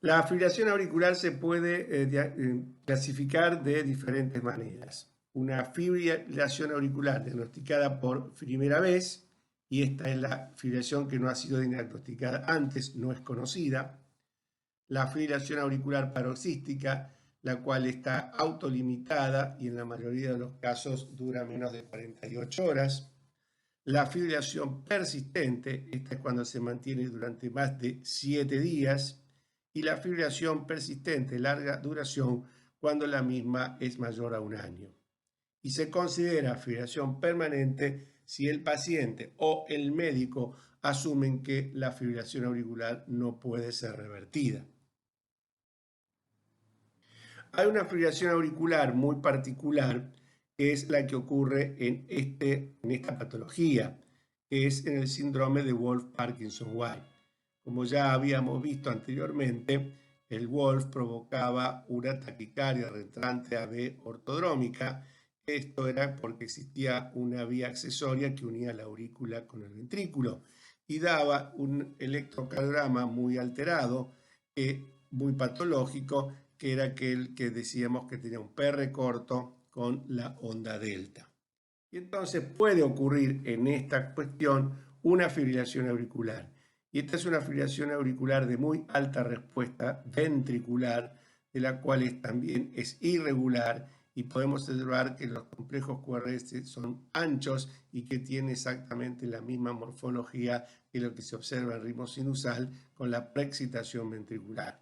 La fibrilación auricular se puede clasificar de diferentes maneras. Una fibrilación auricular diagnosticada por primera vez, y esta es la fibrilación que no ha sido diagnosticada antes, no es conocida. La fibrilación auricular paroxística, la cual está autolimitada y en la mayoría de los casos dura menos de 48 horas. La fibrilación persistente, esta es cuando se mantiene durante más de 7 días. Y la fibrilación persistente, larga duración, cuando la misma es mayor a un año. Y se considera fibrilación permanente si el paciente o el médico asumen que la fibrilación auricular no puede ser revertida. Hay una fibrilación auricular muy particular, que es la que ocurre en esta patología, que es en el síndrome de Wolff-Parkinson-White. Como ya habíamos visto anteriormente, el Wolff provocaba una taquicardia retrante AB ortodrómica. Esto era porque existía una vía accesoria que unía la aurícula con el ventrículo y daba un electrocardiograma muy alterado, muy patológico, que era aquel que decíamos que tenía un PR corto con la onda delta. Y entonces puede ocurrir en esta cuestión una fibrilación auricular. Y esta es una fibrilación auricular de muy alta respuesta ventricular, de la cual también es irregular, y podemos observar que los complejos QRS son anchos y que tienen exactamente la misma morfología que lo que se observa en ritmo sinusal con la preexcitación ventricular.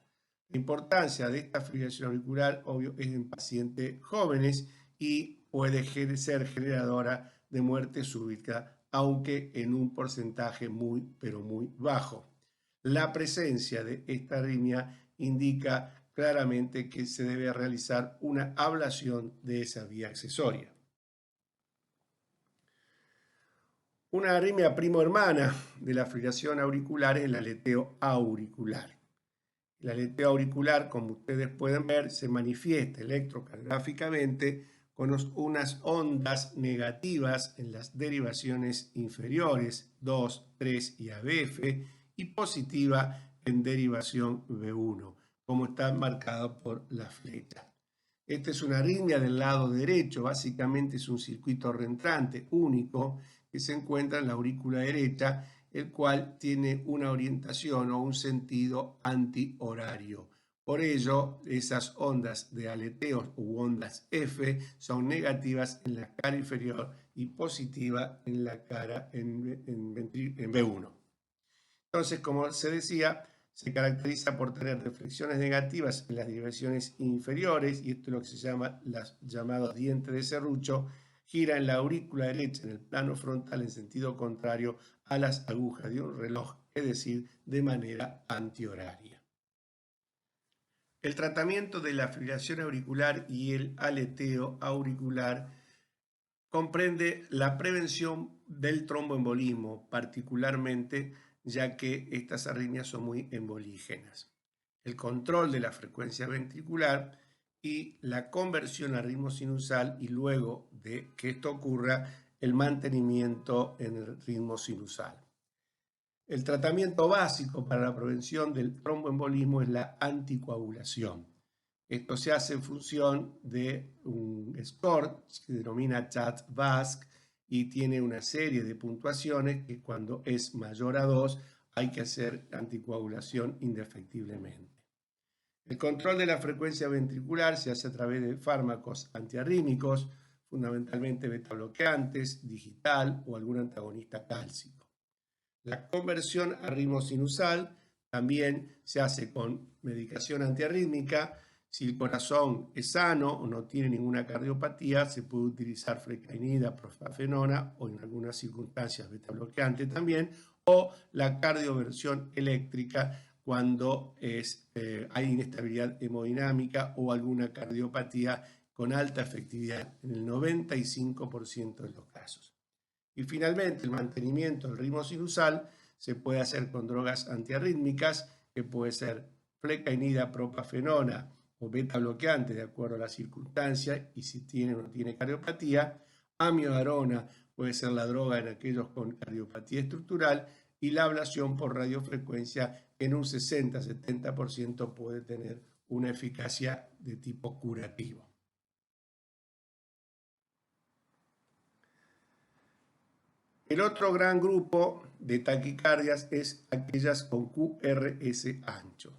La importancia de esta fibrilación auricular, obvio, es en pacientes jóvenes y puede ser generadora de muerte súbita, aunque en un porcentaje muy, pero muy bajo. La presencia de esta arritmia indica claramente que se debe realizar una ablación de esa vía accesoria. Una arritmia primo hermana de la fibrilación auricular es el aleteo auricular. El aleteo auricular, como ustedes pueden ver, se manifiesta electrocardiográficamente con unas ondas negativas en las derivaciones inferiores 2, 3 y ABF y positiva en derivación B1, como está marcado por la flecha. Esta es una arritmia del lado derecho, básicamente es un circuito reentrante único que se encuentra en la aurícula derecha, el cual tiene una orientación o un sentido antihorario. Por ello, esas ondas de aleteos u ondas F son negativas en la cara inferior y positiva en la cara en B1. Entonces, como se decía, se caracteriza por tener reflexiones negativas en las derivaciones inferiores, y esto es lo que se llama los llamados dientes de serrucho. Gira en la aurícula derecha en el plano frontal en sentido contrario a las agujas de un reloj, es decir, de manera antihoraria. El tratamiento de la fibrilación auricular y el aleteo auricular comprende la prevención del tromboembolismo, particularmente ya que estas arritmias son muy embolígenas, el control de la frecuencia ventricular y la conversión a ritmo sinusal, y luego de que esto ocurra, el mantenimiento en el ritmo sinusal. El tratamiento básico para la prevención del tromboembolismo es la anticoagulación. Esto se hace en función de un score que se denomina CHA2DS2 y tiene una serie de puntuaciones que cuando es mayor a 2 hay que hacer anticoagulación indefectiblemente. El control de la frecuencia ventricular se hace a través de fármacos antiarrítmicos, fundamentalmente betabloqueantes, digital o algún antagonista cálcico. La conversión a ritmo sinusal también se hace con medicación antiarrítmica. Si el corazón es sano o no tiene ninguna cardiopatía, se puede utilizar flecainida, profafenona o en algunas circunstancias betabloqueante también, o la cardioversión eléctrica cuando hay inestabilidad hemodinámica o alguna cardiopatía con alta efectividad en el 95% de los casos. Y finalmente, el mantenimiento del ritmo sinusal se puede hacer con drogas antiarrítmicas, que puede ser flecainida, propafenona o beta bloqueante, de acuerdo a las circunstancias y si tiene o no tiene cardiopatía. Amiodarona puede ser la droga en aquellos con cardiopatía estructural, y la ablación por radiofrecuencia en un 60-70% puede tener una eficacia de tipo curativo. El otro gran grupo de taquicardias es aquellas con QRS ancho.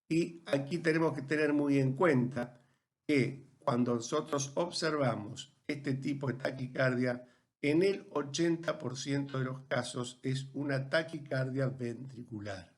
Y aquí tenemos que tener muy en cuenta que cuando nosotros observamos este tipo de taquicardia, en el 80% de los casos es una taquicardia ventricular,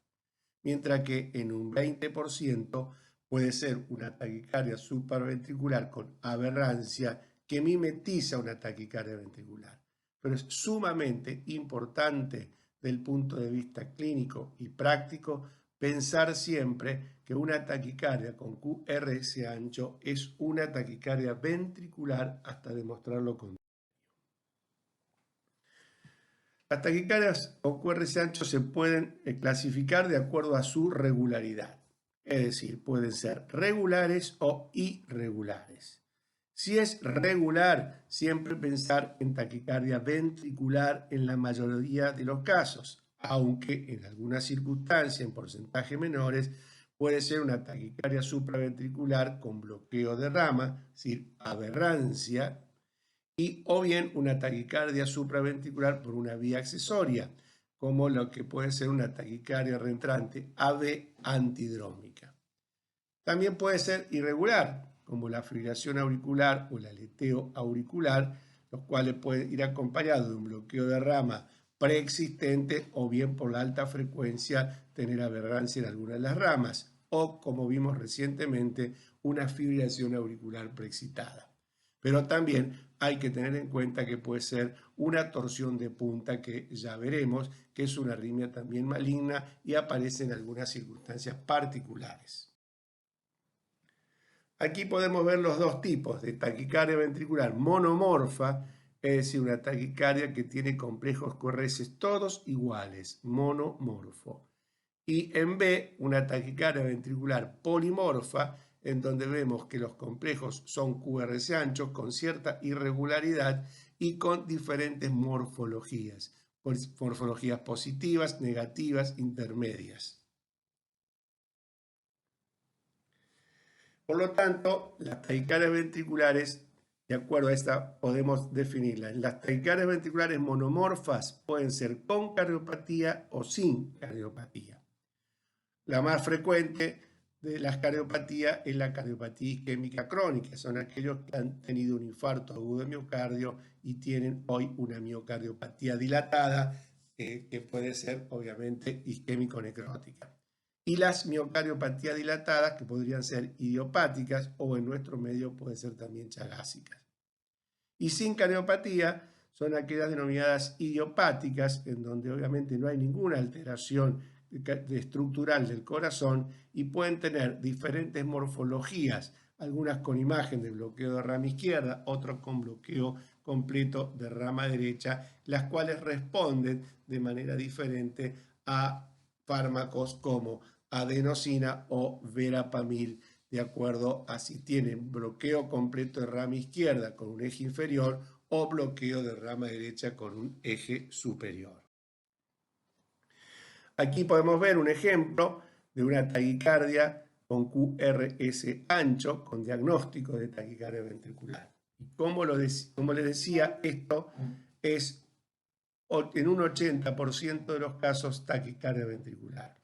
mientras que en un 20% puede ser una taquicardia supraventricular con aberrancia que mimetiza una taquicardia ventricular. Pero es sumamente importante desde el punto de vista clínico y práctico pensar siempre que una taquicardia con QRS ancho es una taquicardia ventricular hasta demostrar lo contrario. Las taquicardias con QRS ancho se pueden clasificar de acuerdo a su regularidad, es decir, pueden ser regulares o irregulares. Si es regular, siempre pensar en taquicardia ventricular en la mayoría de los casos, aunque en algunas circunstancias, en porcentajes menores, puede ser una taquicardia supraventricular con bloqueo de rama, es decir, aberrancia, o bien una taquicardia supraventricular por una vía accesoria, como lo que puede ser una taquicardia reentrante AV antidrómica. También puede ser irregular, como la fibrilación auricular o el aleteo auricular, los cuales pueden ir acompañados de un bloqueo de rama preexistente o bien por la alta frecuencia tener aberrancia en algunas de las ramas o, como vimos recientemente, una fibrilación auricular preexcitada. Pero también hay que tener en cuenta que puede ser una torsión de punta, que ya veremos, que es una arritmia también maligna y aparece en algunas circunstancias particulares. Aquí podemos ver los dos tipos de taquicardia ventricular monomorfa, es decir, una taquicardia que tiene complejos QRS todos iguales, monomorfo. Y en B, una taquicardia ventricular polimorfa, en donde vemos que los complejos son QRS anchos con cierta irregularidad y con diferentes morfologías positivas, negativas, intermedias. Por lo tanto, las taquicardias ventriculares, de acuerdo a esta, podemos definirlas. Las taquicardias ventriculares monomorfas pueden ser con cardiopatía o sin cardiopatía. La más frecuente de las cardiopatías es la cardiopatía isquémica crónica. Son aquellos que han tenido un infarto agudo de miocardio y tienen hoy una miocardiopatía dilatada, que puede ser obviamente isquémico-necrótica. Y las miocardiopatías dilatadas, que podrían ser idiopáticas o en nuestro medio pueden ser también chagásicas. Y sin cardiopatía son aquellas denominadas idiopáticas, en donde obviamente no hay ninguna alteración estructural del corazón y pueden tener diferentes morfologías, algunas con imagen de bloqueo de rama izquierda, otras con bloqueo completo de rama derecha, las cuales responden de manera diferente a fármacos como adenosina o verapamil, de acuerdo a si tienen bloqueo completo de rama izquierda con un eje inferior o bloqueo de rama derecha con un eje superior. Aquí podemos ver un ejemplo de una taquicardia con QRS ancho con diagnóstico de taquicardia ventricular. Y como les decía, esto es o en un 80% de los casos taquicardia ventricular.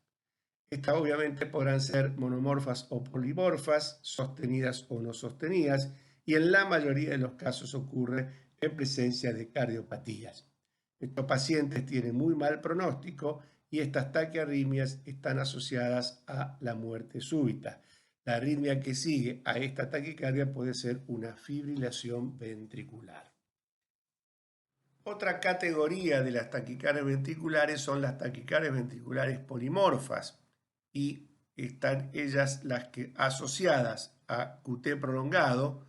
Estas obviamente podrán ser monomorfas o polimorfas, sostenidas o no sostenidas, y en la mayoría de los casos ocurre en presencia de cardiopatías. Estos pacientes tienen muy mal pronóstico y estas taquiarritmias están asociadas a la muerte súbita. La arritmia que sigue a esta taquicardia puede ser una fibrilación ventricular. Otra categoría de las taquicardias ventriculares son las taquicardias ventriculares polimorfas y están ellas las que asociadas a QT prolongado,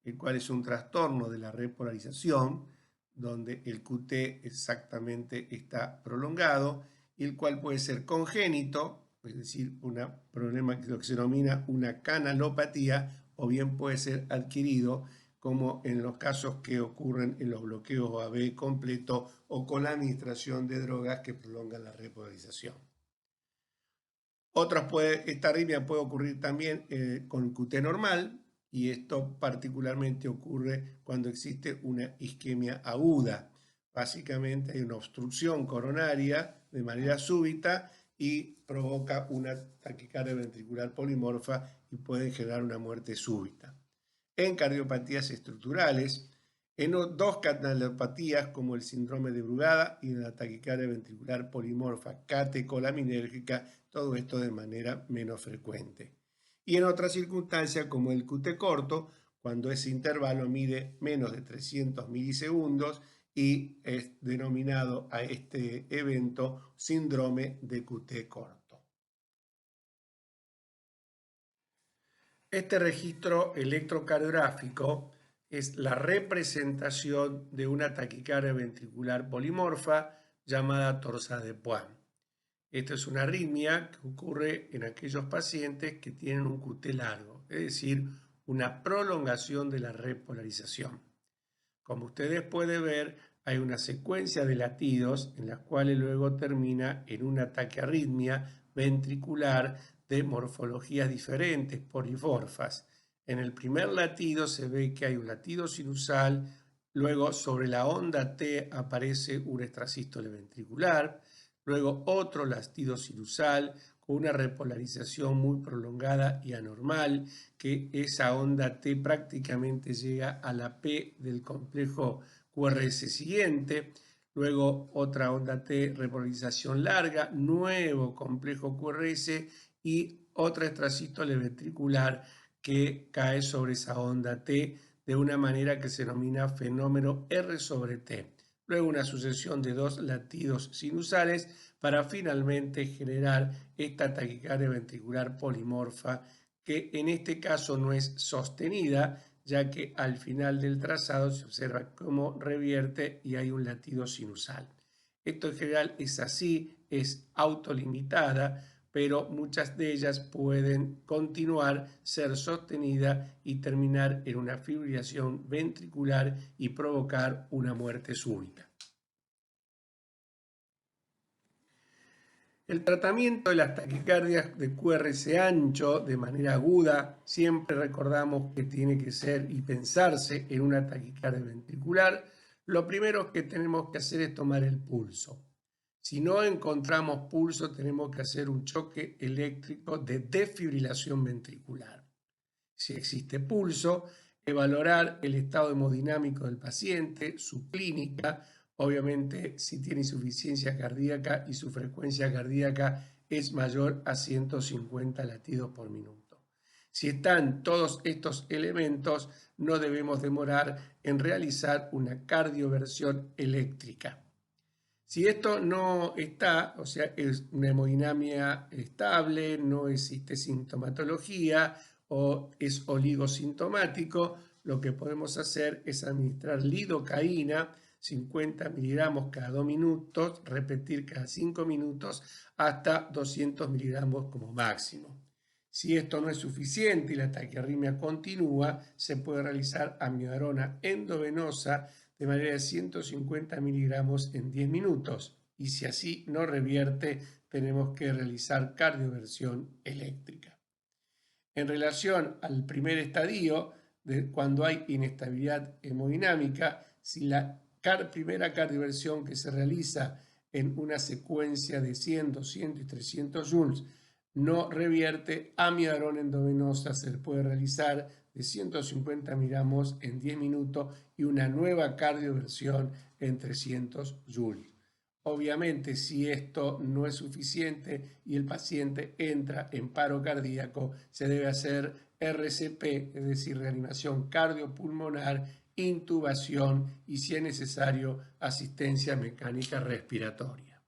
el cual es un trastorno de la repolarización, donde el QT exactamente está prolongado, y el cual puede ser congénito, es decir, un problema que se denomina una canalopatía, o bien puede ser adquirido, como en los casos que ocurren en los bloqueos OAB completo o con la administración de drogas que prolongan la repolarización. Esta arritmia puede ocurrir también con QT normal, y esto particularmente ocurre cuando existe una isquemia aguda. Básicamente hay una obstrucción coronaria de manera súbita y provoca una taquicardia ventricular polimorfa y puede generar una muerte súbita. En cardiopatías estructurales, en dos canalopatías como el síndrome de Brugada y en la taquicardia ventricular polimorfa catecolaminérgica, todo esto de manera menos frecuente. Y en otras circunstancias como el QT corto, cuando ese intervalo mide menos de 300 milisegundos y es denominado a este evento síndrome de QT corto. Este registro electrocardiográfico es la representación de una taquicardia ventricular polimorfa llamada torsade de Points. Esta es una arritmia que ocurre en aquellos pacientes que tienen un QT largo, es decir, una prolongación de la repolarización. Como ustedes pueden ver, hay una secuencia de latidos en las cuales luego termina en una taquiarritmia ventricular de morfologías diferentes, polimorfas. En el primer latido se ve que hay un latido sinusal, luego sobre la onda T aparece un extrasístole ventricular, luego otro latido sinusal con una repolarización muy prolongada y anormal, que esa onda T prácticamente llega a la P del complejo QRS siguiente, luego otra onda T, repolarización larga, nuevo complejo QRS y otra extrasístole ventricular que cae sobre esa onda T de una manera que se denomina fenómeno R sobre T. Luego una sucesión de dos latidos sinusales para finalmente generar esta taquicardia ventricular polimorfa, que en este caso no es sostenida, ya que al final del trazado se observa cómo revierte y hay un latido sinusal. Esto en general es así, es autolimitada, pero muchas de ellas pueden continuar, ser sostenida y terminar en una fibrilación ventricular y provocar una muerte súbita. El tratamiento de las taquicardias de QRS ancho de manera aguda, siempre recordamos que tiene que ser y pensarse en una taquicardia ventricular. Lo primero que tenemos que hacer es tomar el pulso. Si no encontramos pulso, tenemos que hacer un choque eléctrico de desfibrilación ventricular. Si existe pulso, valorar el estado hemodinámico del paciente, su clínica, obviamente si tiene insuficiencia cardíaca y su frecuencia cardíaca es mayor a 150 latidos por minuto. Si están todos estos elementos, no debemos demorar en realizar una cardioversión eléctrica. Si esto no está, o sea, es una hemodinamia estable, no existe sintomatología o es oligosintomático, lo que podemos hacer es administrar lidocaína, 50 miligramos cada 2 minutos, repetir cada 5 minutos hasta 200 miligramos como máximo. Si esto no es suficiente y la taquiarritmia continúa, se puede realizar amiodarona endovenosa de manera de 150 miligramos en 10 minutos. Y si así no revierte, tenemos que realizar cardioversión eléctrica. En relación al primer estadio, cuando hay inestabilidad hemodinámica, si la primera cardioversión que se realiza en una secuencia de 100, 200 y 300 joules no revierte, amiodarona endovenosa se le puede realizar de 150 miligramos en 10 minutos y una nueva cardioversión en 300 joules. Obviamente, si esto no es suficiente y el paciente entra en paro cardíaco, se debe hacer RCP, es decir, reanimación cardiopulmonar, intubación y, si es necesario, asistencia mecánica respiratoria.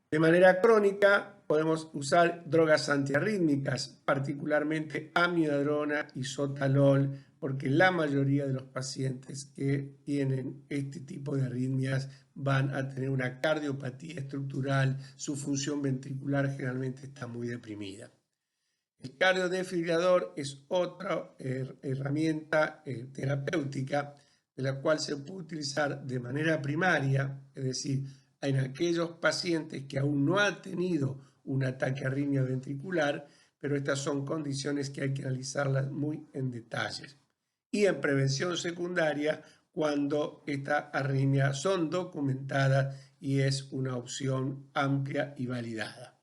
De manera crónica, podemos usar drogas antiarrítmicas, particularmente amiodarona y sotalol, porque la mayoría de los pacientes que tienen este tipo de arritmias van a tener una cardiopatía estructural, su función ventricular generalmente está muy deprimida. El cardiodesfibrilador es otra herramienta terapéutica de la cual se puede utilizar de manera primaria, es decir, en aquellos pacientes que aún no han tenido un ataque arritmia ventricular, pero estas son condiciones que hay que analizarlas muy en detalle. Y en prevención secundaria, cuando estas arritmias son documentadas y es una opción amplia y validada.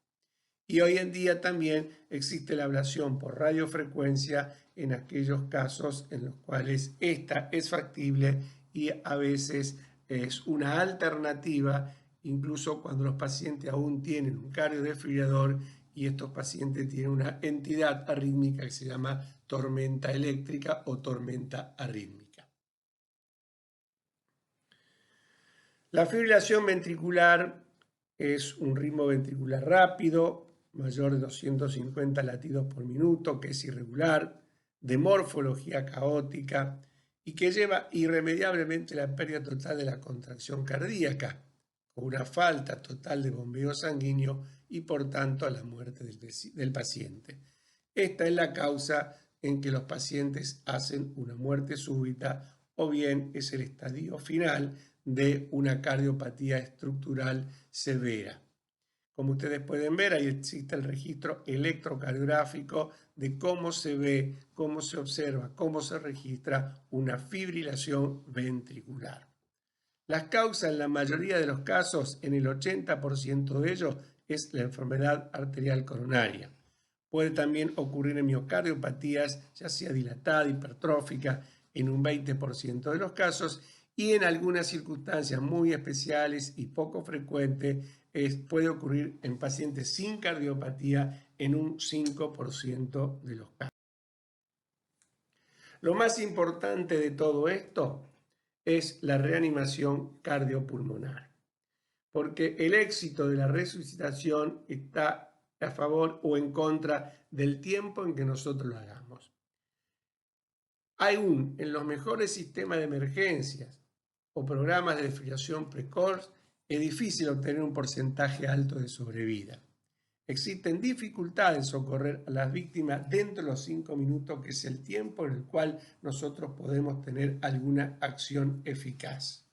Y hoy en día también existe la ablación por radiofrecuencia en aquellos casos en los cuales esta es factible y a veces es una alternativa, incluso cuando los pacientes aún tienen un cardiodesfibrilador y estos pacientes tienen una entidad arrítmica que se llama tormenta eléctrica o tormenta arrítmica. La fibrilación ventricular es un ritmo ventricular rápido, mayor de 250 latidos por minuto, que es irregular, de morfología caótica y que lleva irremediablemente la pérdida total de la contracción cardíaca, con una falta total de bombeo sanguíneo y por tanto a la muerte del paciente. Esta es la causa en que los pacientes hacen una muerte súbita o bien es el estadio final de una cardiopatía estructural severa. Como ustedes pueden ver, ahí existe el registro electrocardiográfico de cómo se ve, cómo se observa, cómo se registra una fibrilación ventricular. Las causas en la mayoría de los casos, en el 80% de ellos, es la enfermedad arterial coronaria. Puede también ocurrir en miocardiopatías, ya sea dilatada, hipertrófica, en un 20% de los casos, y en algunas circunstancias muy especiales y poco frecuentes puede ocurrir en pacientes sin cardiopatía en un 5% de los casos. Lo más importante de todo esto es la reanimación cardiopulmonar, porque el éxito de la resucitación está a favor o en contra del tiempo en que nosotros lo hagamos. Aún en los mejores sistemas de emergencias o programas de desfibrilación precoz, es difícil obtener un porcentaje alto de sobrevida. Existen dificultades en socorrer a las víctimas dentro de los 5 minutos, que es el tiempo en el cual nosotros podemos tener alguna acción eficaz.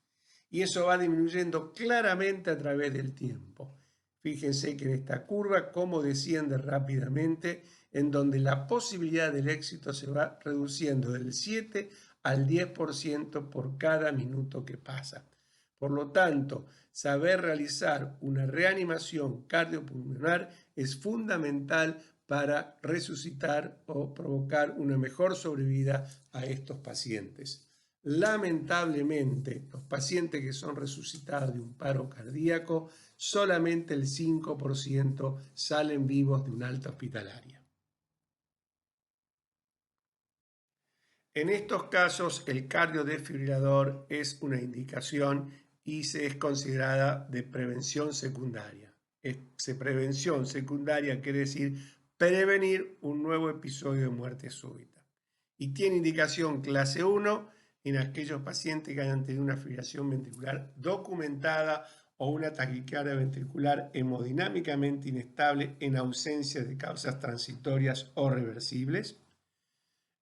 Y eso va disminuyendo claramente a través del tiempo. Fíjense que en esta curva cómo desciende rápidamente, en donde la posibilidad del éxito se va reduciendo del 7 al 10% por cada minuto que pasa. Por lo tanto, saber realizar una reanimación cardiopulmonar es fundamental para resucitar o provocar una mejor sobrevida a estos pacientes. Lamentablemente, los pacientes que son resucitados de un paro cardíaco, solamente el 5% salen vivos de una alta hospitalaria. En estos casos, el cardiodesfibrilador es una indicación y se es considerada de prevención secundaria. Prevención secundaria quiere decir prevenir un nuevo episodio de muerte súbita. Y tiene indicación clase 1 en aquellos pacientes que hayan tenido una fibrilación ventricular documentada o una taquicardia ventricular hemodinámicamente inestable en ausencia de causas transitorias o reversibles.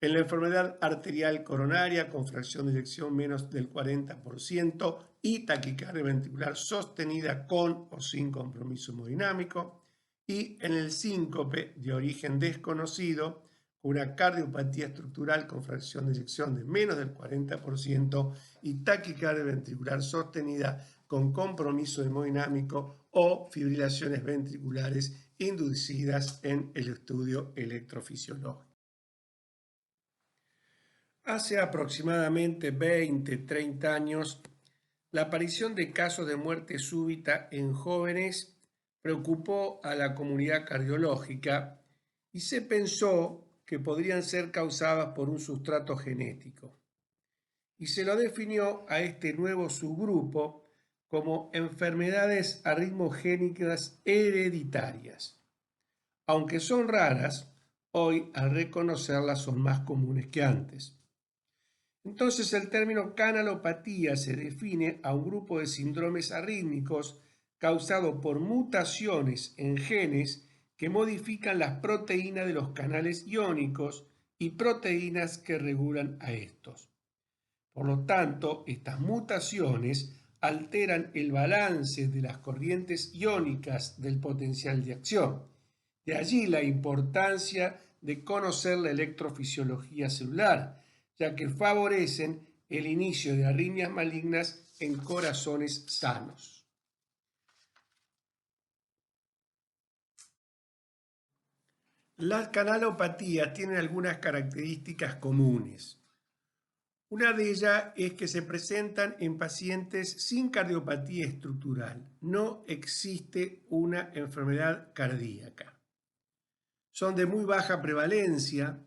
En la enfermedad arterial coronaria con fracción de eyección menos del 40% y taquicardia ventricular sostenida con o sin compromiso hemodinámico. Y en el síncope de origen desconocido una cardiopatía estructural con fracción de eyección de menos del 40% y taquicardia ventricular sostenida con compromiso hemodinámico o fibrilaciones ventriculares inducidas en el estudio electrofisiológico. Hace aproximadamente 20-30 años, la aparición de casos de muerte súbita en jóvenes preocupó a la comunidad cardiológica y se pensó que podrían ser causadas por un sustrato genético. Y se lo definió a este nuevo subgrupo como enfermedades arritmogénicas hereditarias. Aunque son raras, hoy al reconocerlas son más comunes que antes. Entonces el término canalopatía se define a un grupo de síndromes arrítmicos causado por mutaciones en genes que modifican las proteínas de los canales iónicos y proteínas que regulan a estos. Por lo tanto, estas mutaciones alteran el balance de las corrientes iónicas del potencial de acción. De allí la importancia de conocer la electrofisiología celular, ya que favorecen el inicio de arritmias malignas en corazones sanos. Las canalopatías tienen algunas características comunes. Una de ellas es que se presentan en pacientes sin cardiopatía estructural. No existe una enfermedad cardíaca. Son de muy baja prevalencia,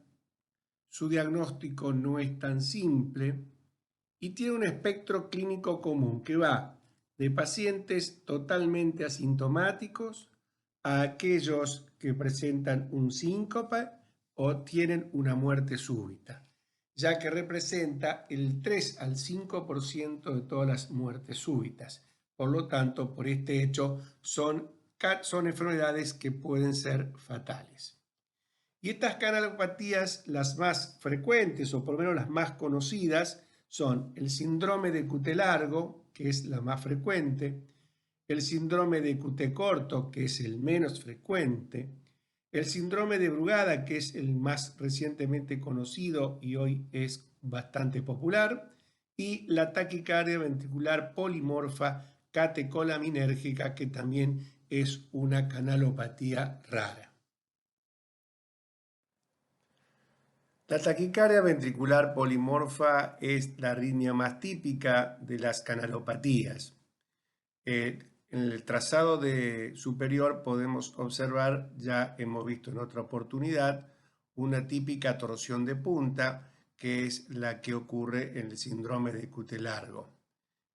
su diagnóstico no es tan simple y tiene un espectro clínico común que va de pacientes totalmente asintomáticos a aquellos que presentan un síncope o tienen una muerte súbita, ya que representa el 3 al 5% de todas las muertes súbitas. Por lo tanto, por este hecho, son enfermedades que pueden ser fatales. Y estas canalopatías, las más frecuentes o por lo menos las más conocidas, son el síndrome de QT largo, que es la más frecuente, el síndrome de QT corto, que es el menos frecuente, el síndrome de Brugada, que es el más recientemente conocido y hoy es bastante popular, y la taquicardia ventricular polimorfa catecolaminérgica, que también es una canalopatía rara. La taquicardia ventricular polimorfa es la arritmia más típica de las canalopatías. En el trazado superior podemos observar, ya hemos visto en otra oportunidad, una típica torsión de punta, que es la que ocurre en el síndrome de QT largo.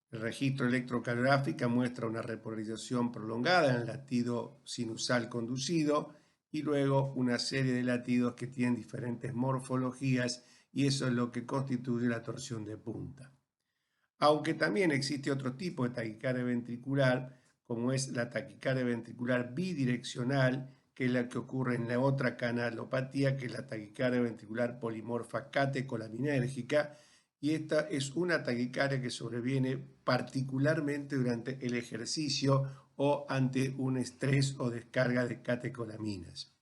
El registro electrocardiográfico muestra una repolarización prolongada en el latido sinusal conducido y luego una serie de latidos que tienen diferentes morfologías, y eso es lo que constituye la torsión de punta. Aunque también existe otro tipo de taquicardia ventricular, como es la taquicardia ventricular bidireccional, que es la que ocurre en la otra canalopatía, que es la taquicardia ventricular polimorfa catecolaminérgica, y esta es una taquicardia que sobreviene particularmente durante el ejercicio o ante un estrés o descarga de catecolaminas.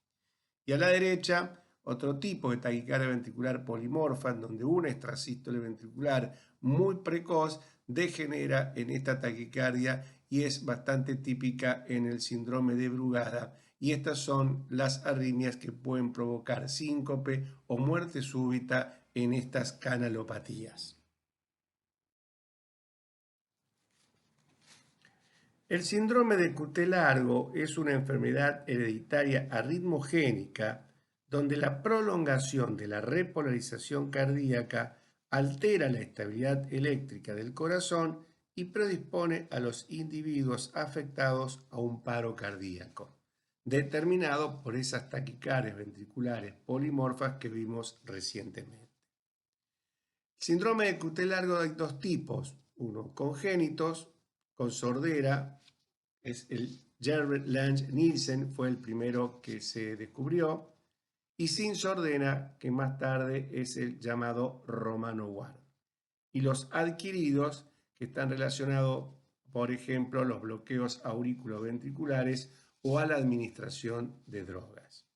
Y a la derecha, otro tipo de taquicardia ventricular polimorfa, donde una extrasístole ventricular muy precoz degenera en esta taquicardia y es bastante típica en el síndrome de Brugada. Y estas son las arritmias que pueden provocar síncope o muerte súbita en estas canalopatías. El síndrome de QT largo es una enfermedad hereditaria arritmogénica donde la prolongación de la repolarización cardíaca altera la estabilidad eléctrica del corazón y predispone a los individuos afectados a un paro cardíaco, determinado por esas taquicardias ventriculares polimorfas que vimos recientemente. El síndrome de QT largo hay dos tipos, uno congénitos, con sordera, es el Gerard Lange-Nielsen, fue el primero que se descubrió, y sin sordera, que más tarde es el llamado Romano-Ward. Y los adquiridos, que están relacionados, por ejemplo, a los bloqueos auriculoventriculares o a la administración de drogas.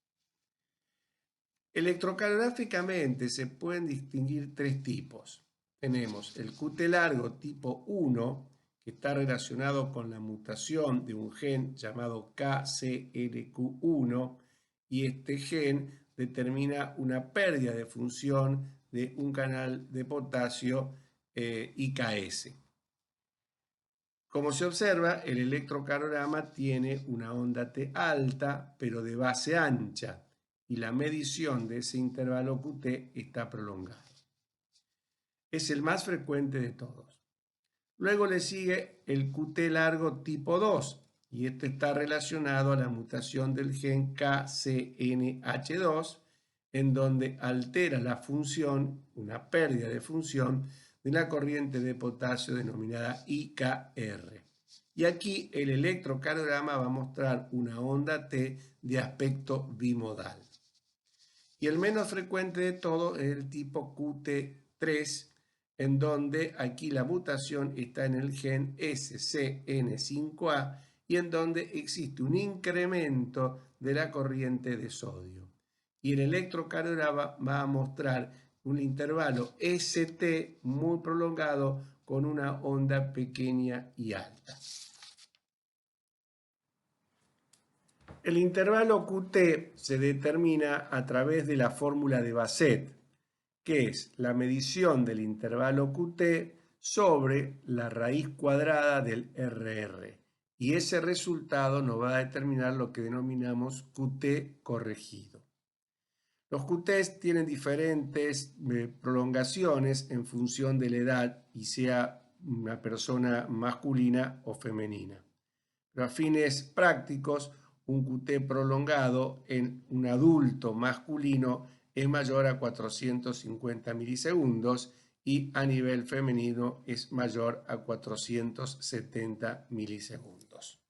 Electrocardiográficamente se pueden distinguir tres tipos. Tenemos el QT largo tipo 1, que está relacionado con la mutación de un gen llamado KCNQ1, y este gen determina una pérdida de función de un canal de potasio IKS. Como se observa, el electrocardiograma tiene una onda T alta, pero de base ancha, y la medición de ese intervalo QT está prolongado. Es el más frecuente de todos. Luego le sigue el QT largo tipo 2, y este está relacionado a la mutación del gen KCNH2, en donde altera la función, una pérdida de función, de la corriente de potasio denominada IKR. Y aquí el electrocardiograma va a mostrar una onda T de aspecto bimodal. Y el menos frecuente de todo es el tipo QT3, en donde aquí la mutación está en el gen SCN5A y en donde existe un incremento de la corriente de sodio. Y el electrocardiograma va a mostrar un intervalo ST muy prolongado con una onda pequeña y alta. El intervalo QT se determina a través de la fórmula de Bassett, que es la medición del intervalo QT sobre la raíz cuadrada del RR. Y ese resultado nos va a determinar lo que denominamos QT corregido. Los QTs tienen diferentes prolongaciones en función de la edad y sea una persona masculina o femenina. Pero a fines prácticos, un QT prolongado en un adulto masculino es mayor a 450 milisegundos y a nivel femenino es mayor a 470 milisegundos.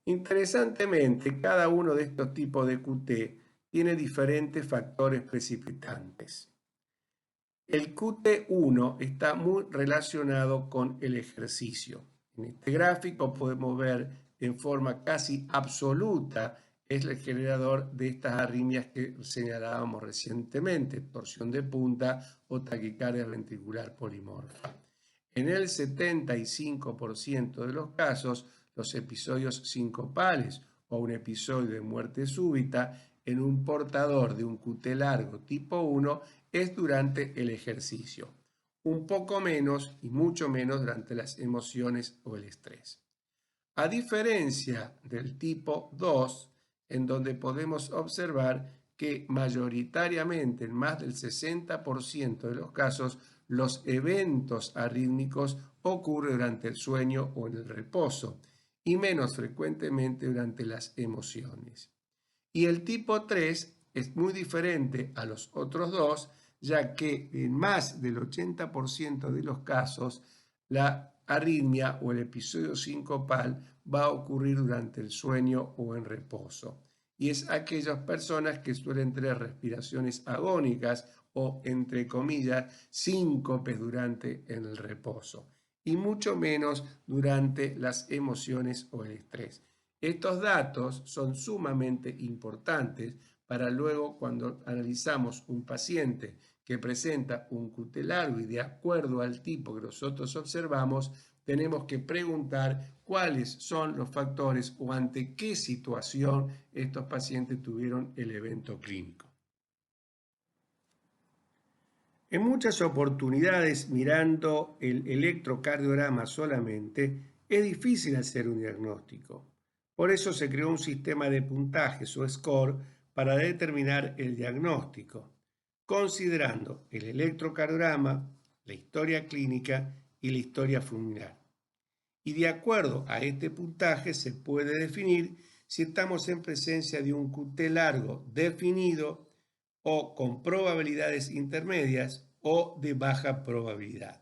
Interesantemente, cada uno de estos tipos de QT tiene diferentes factores precipitantes. El QT1 está muy relacionado con el ejercicio. En este gráfico podemos ver en forma casi absoluta es el generador de estas arritmias que señalábamos recientemente, torsión de punta o taquicardia ventricular polimorfa. En el 75% de los casos, los episodios sincopales o un episodio de muerte súbita en un portador de un QT largo tipo 1 es durante el ejercicio, un poco menos y mucho menos durante las emociones o el estrés. A diferencia del tipo 2, en donde podemos observar que mayoritariamente en más del 60% de los casos los eventos arrítmicos ocurren durante el sueño o en el reposo y menos frecuentemente durante las emociones. Y el tipo 3 es muy diferente a los otros dos, ya que en más del 80% de los casos la arritmia o el episodio sincopal va a ocurrir durante el sueño o en reposo. Y es aquellas personas que suelen tener respiraciones agónicas o, entre comillas, síncopes durante el reposo y mucho menos durante las emociones o el estrés. Estos datos son sumamente importantes para luego, cuando analizamos un paciente que presenta un QT largo y de acuerdo al tipo que nosotros observamos, tenemos que preguntar cuáles son los factores o ante qué situación estos pacientes tuvieron el evento clínico. En muchas oportunidades, mirando el electrocardiograma solamente, es difícil hacer un diagnóstico. Por eso se creó un sistema de puntajes o score para determinar el diagnóstico, considerando el electrocardiograma, la historia clínica y la historia fulminar. Y de acuerdo a este puntaje se puede definir si estamos en presencia de un QT largo definido o con probabilidades intermedias o de baja probabilidad.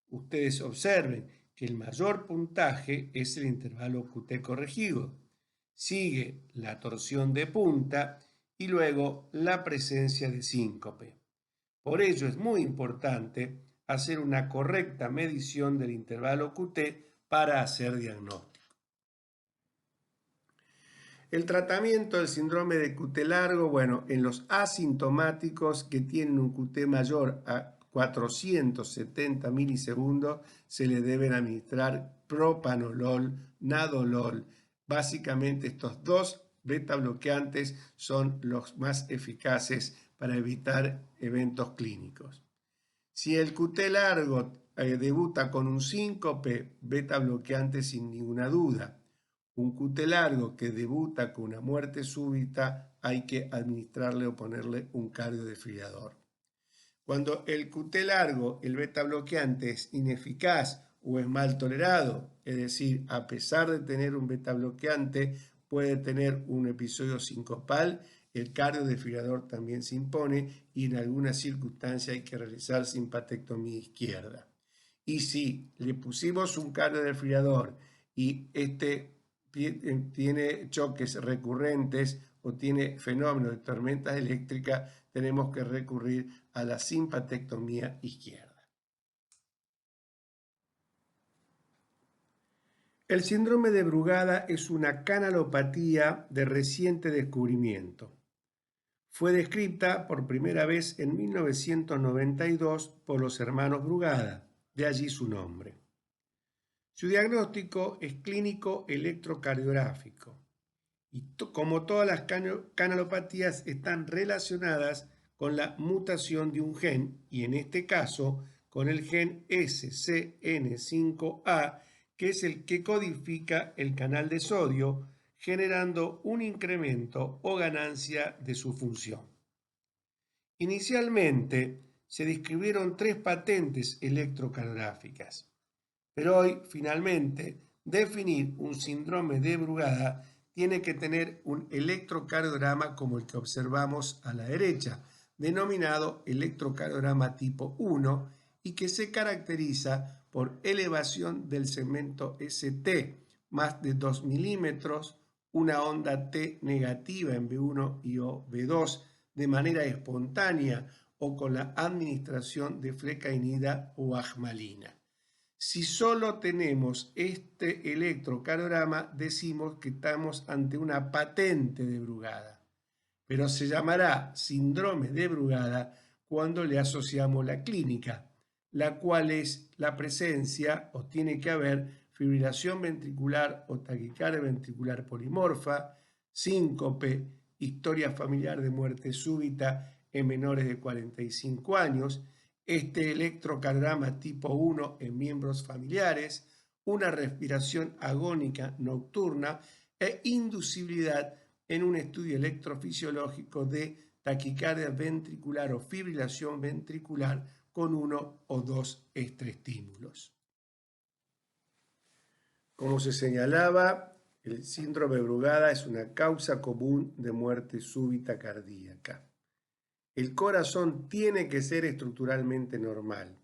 Ustedes observen que el mayor puntaje es el intervalo QT corregido. Sigue la torsión de punta y luego la presencia de síncope. Por ello es muy importante hacer una correcta medición del intervalo QT para hacer diagnóstico. El tratamiento del síndrome de QT largo, bueno, en los asintomáticos que tienen un QT mayor a 470 milisegundos, se le deben administrar propanolol, nadolol. Básicamente estos dos beta bloqueantes son los más eficaces para evitar eventos clínicos. Si el QT largo debuta con un síncope, beta bloqueante sin ninguna duda. Un QT largo que debuta con una muerte súbita, hay que administrarle o ponerle un cardiodesfibrilador. Cuando el QT largo, el beta bloqueante, es ineficaz o es mal tolerado, es decir, a pesar de tener un beta bloqueante, puede tener un episodio sincopal, el cardiodesfibrilador también se impone y en algunas circunstancias hay que realizar simpatectomía izquierda. Y si le pusimos un cardiodesfibrilador y este tiene choques recurrentes o tiene fenómenos de tormentas eléctricas, tenemos que recurrir a la simpatectomía izquierda. El síndrome de Brugada es una canalopatía de reciente descubrimiento. Fue descrita por primera vez en 1992 por los hermanos Brugada, de allí su nombre. Su diagnóstico es clínico electrocardiográfico y como todas las canalopatías están relacionadas con la mutación de un gen y en este caso con el gen SCN5A, que es el que codifica el canal de sodio, generando un incremento o ganancia de su función. Inicialmente se describieron 3 patentes electrocardiográficas, pero hoy finalmente definir un síndrome de Brugada tiene que tener un electrocardiograma como el que observamos a la derecha, denominado electrocardiograma tipo 1 y que se caracteriza por elevación del segmento ST más de 2 milímetros, una onda T negativa en B1 y o B2 de manera espontánea o con la administración de flecainida o agmalina. Si solo tenemos este electrocardiograma, decimos que estamos ante una patente de Brugada, pero se llamará síndrome de Brugada cuando le asociamos la clínica, la cual es la presencia o tiene que haber fibrilación ventricular o taquicardia ventricular polimorfa, síncope, historia familiar de muerte súbita en menores de 45 años, este electrocardiograma tipo 1 en miembros familiares, una respiración agónica nocturna e inducibilidad en un estudio electrofisiológico de taquicardia ventricular o fibrilación ventricular con 1 o 2 extraestímulos. Como se señalaba, el síndrome de Brugada es una causa común de muerte súbita cardíaca. El corazón tiene que ser estructuralmente normal.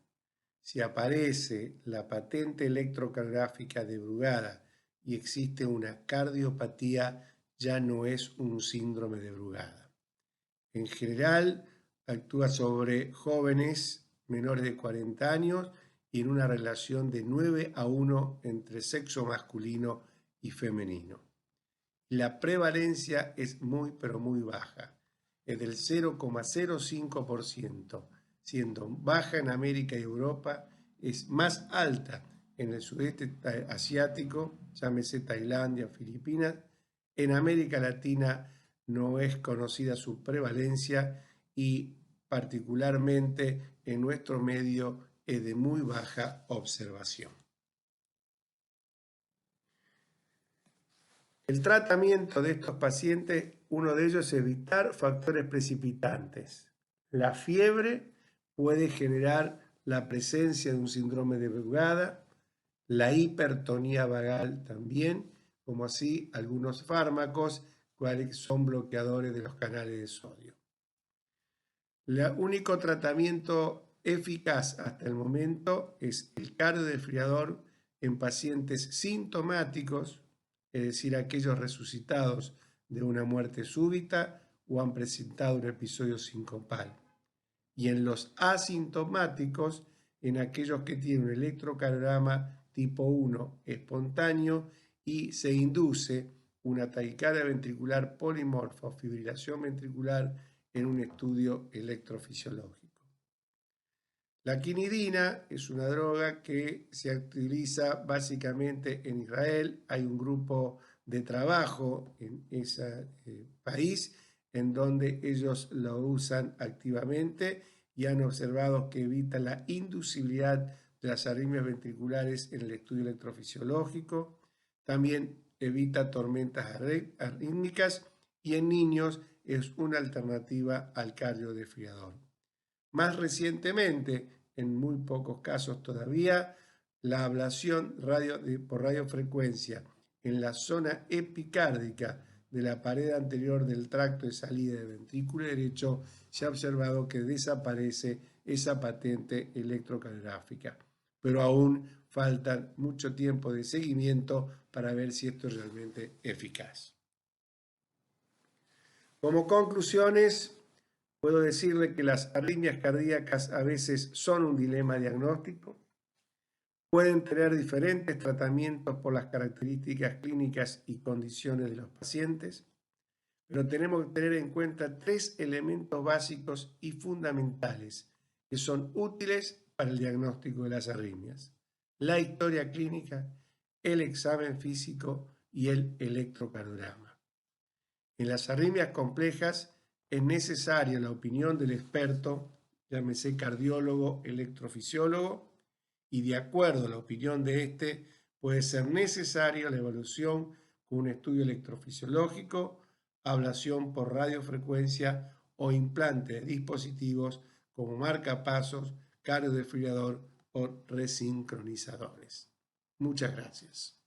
Si aparece la patente electrocardiográfica de Brugada y existe una cardiopatía, ya no es un síndrome de Brugada. En general, actúa sobre jóvenes menores de 40 años y en una relación de 9:1 entre sexo masculino y femenino. La prevalencia es muy pero muy baja, es del 0,05%, siendo baja en América y Europa, es más alta en el sudeste asiático, llámese Tailandia, Filipinas. En América Latina no es conocida su prevalencia y particularmente en nuestro medio es de muy baja observación. El tratamiento de estos pacientes, uno de ellos es evitar factores precipitantes. La fiebre puede generar la presencia de un síndrome de Brugada, la hipertonía vagal también, como así algunos fármacos cuales son bloqueadores de los canales de sodio. El único tratamiento eficaz hasta el momento es el cardiodesfibrilador en pacientes sintomáticos, es decir, aquellos resucitados de una muerte súbita o han presentado un episodio sincopal. Y en los asintomáticos, en aquellos que tienen un electrocardiograma tipo 1 espontáneo y se induce una taquicardia ventricular polimorfa o fibrilación ventricular en un estudio electrofisiológico. La quinidina es una droga que se utiliza básicamente en Israel. Hay un grupo de trabajo en ese país en donde ellos lo usan activamente y han observado que evita la inducibilidad de las arritmias ventriculares en el estudio electrofisiológico. También evita tormentas arrítmicas y en niños es una alternativa al cardiodesfibrilador. Más recientemente, en muy pocos casos todavía, la ablación por radiofrecuencia en la zona epicárdica de la pared anterior del tracto de salida del ventrículo derecho se ha observado que desaparece esa patente electrocardiográfica, pero aún falta mucho tiempo de seguimiento para ver si esto es realmente eficaz. Como conclusiones, puedo decirle que las arritmias cardíacas a veces son un dilema diagnóstico. Pueden tener diferentes tratamientos por las características clínicas y condiciones de los pacientes, pero tenemos que tener en cuenta 3 elementos básicos y fundamentales que son útiles para el diagnóstico de las arritmias: la historia clínica, el examen físico y el electrocardiograma. En las arritmias complejas es necesaria la opinión del experto, llámese cardiólogo, electrofisiólogo, y de acuerdo a la opinión de este, puede ser necesaria la evaluación con un estudio electrofisiológico, ablación por radiofrecuencia o implante de dispositivos como marcapasos, cardiodesfibrilador o resincronizadores. Muchas gracias.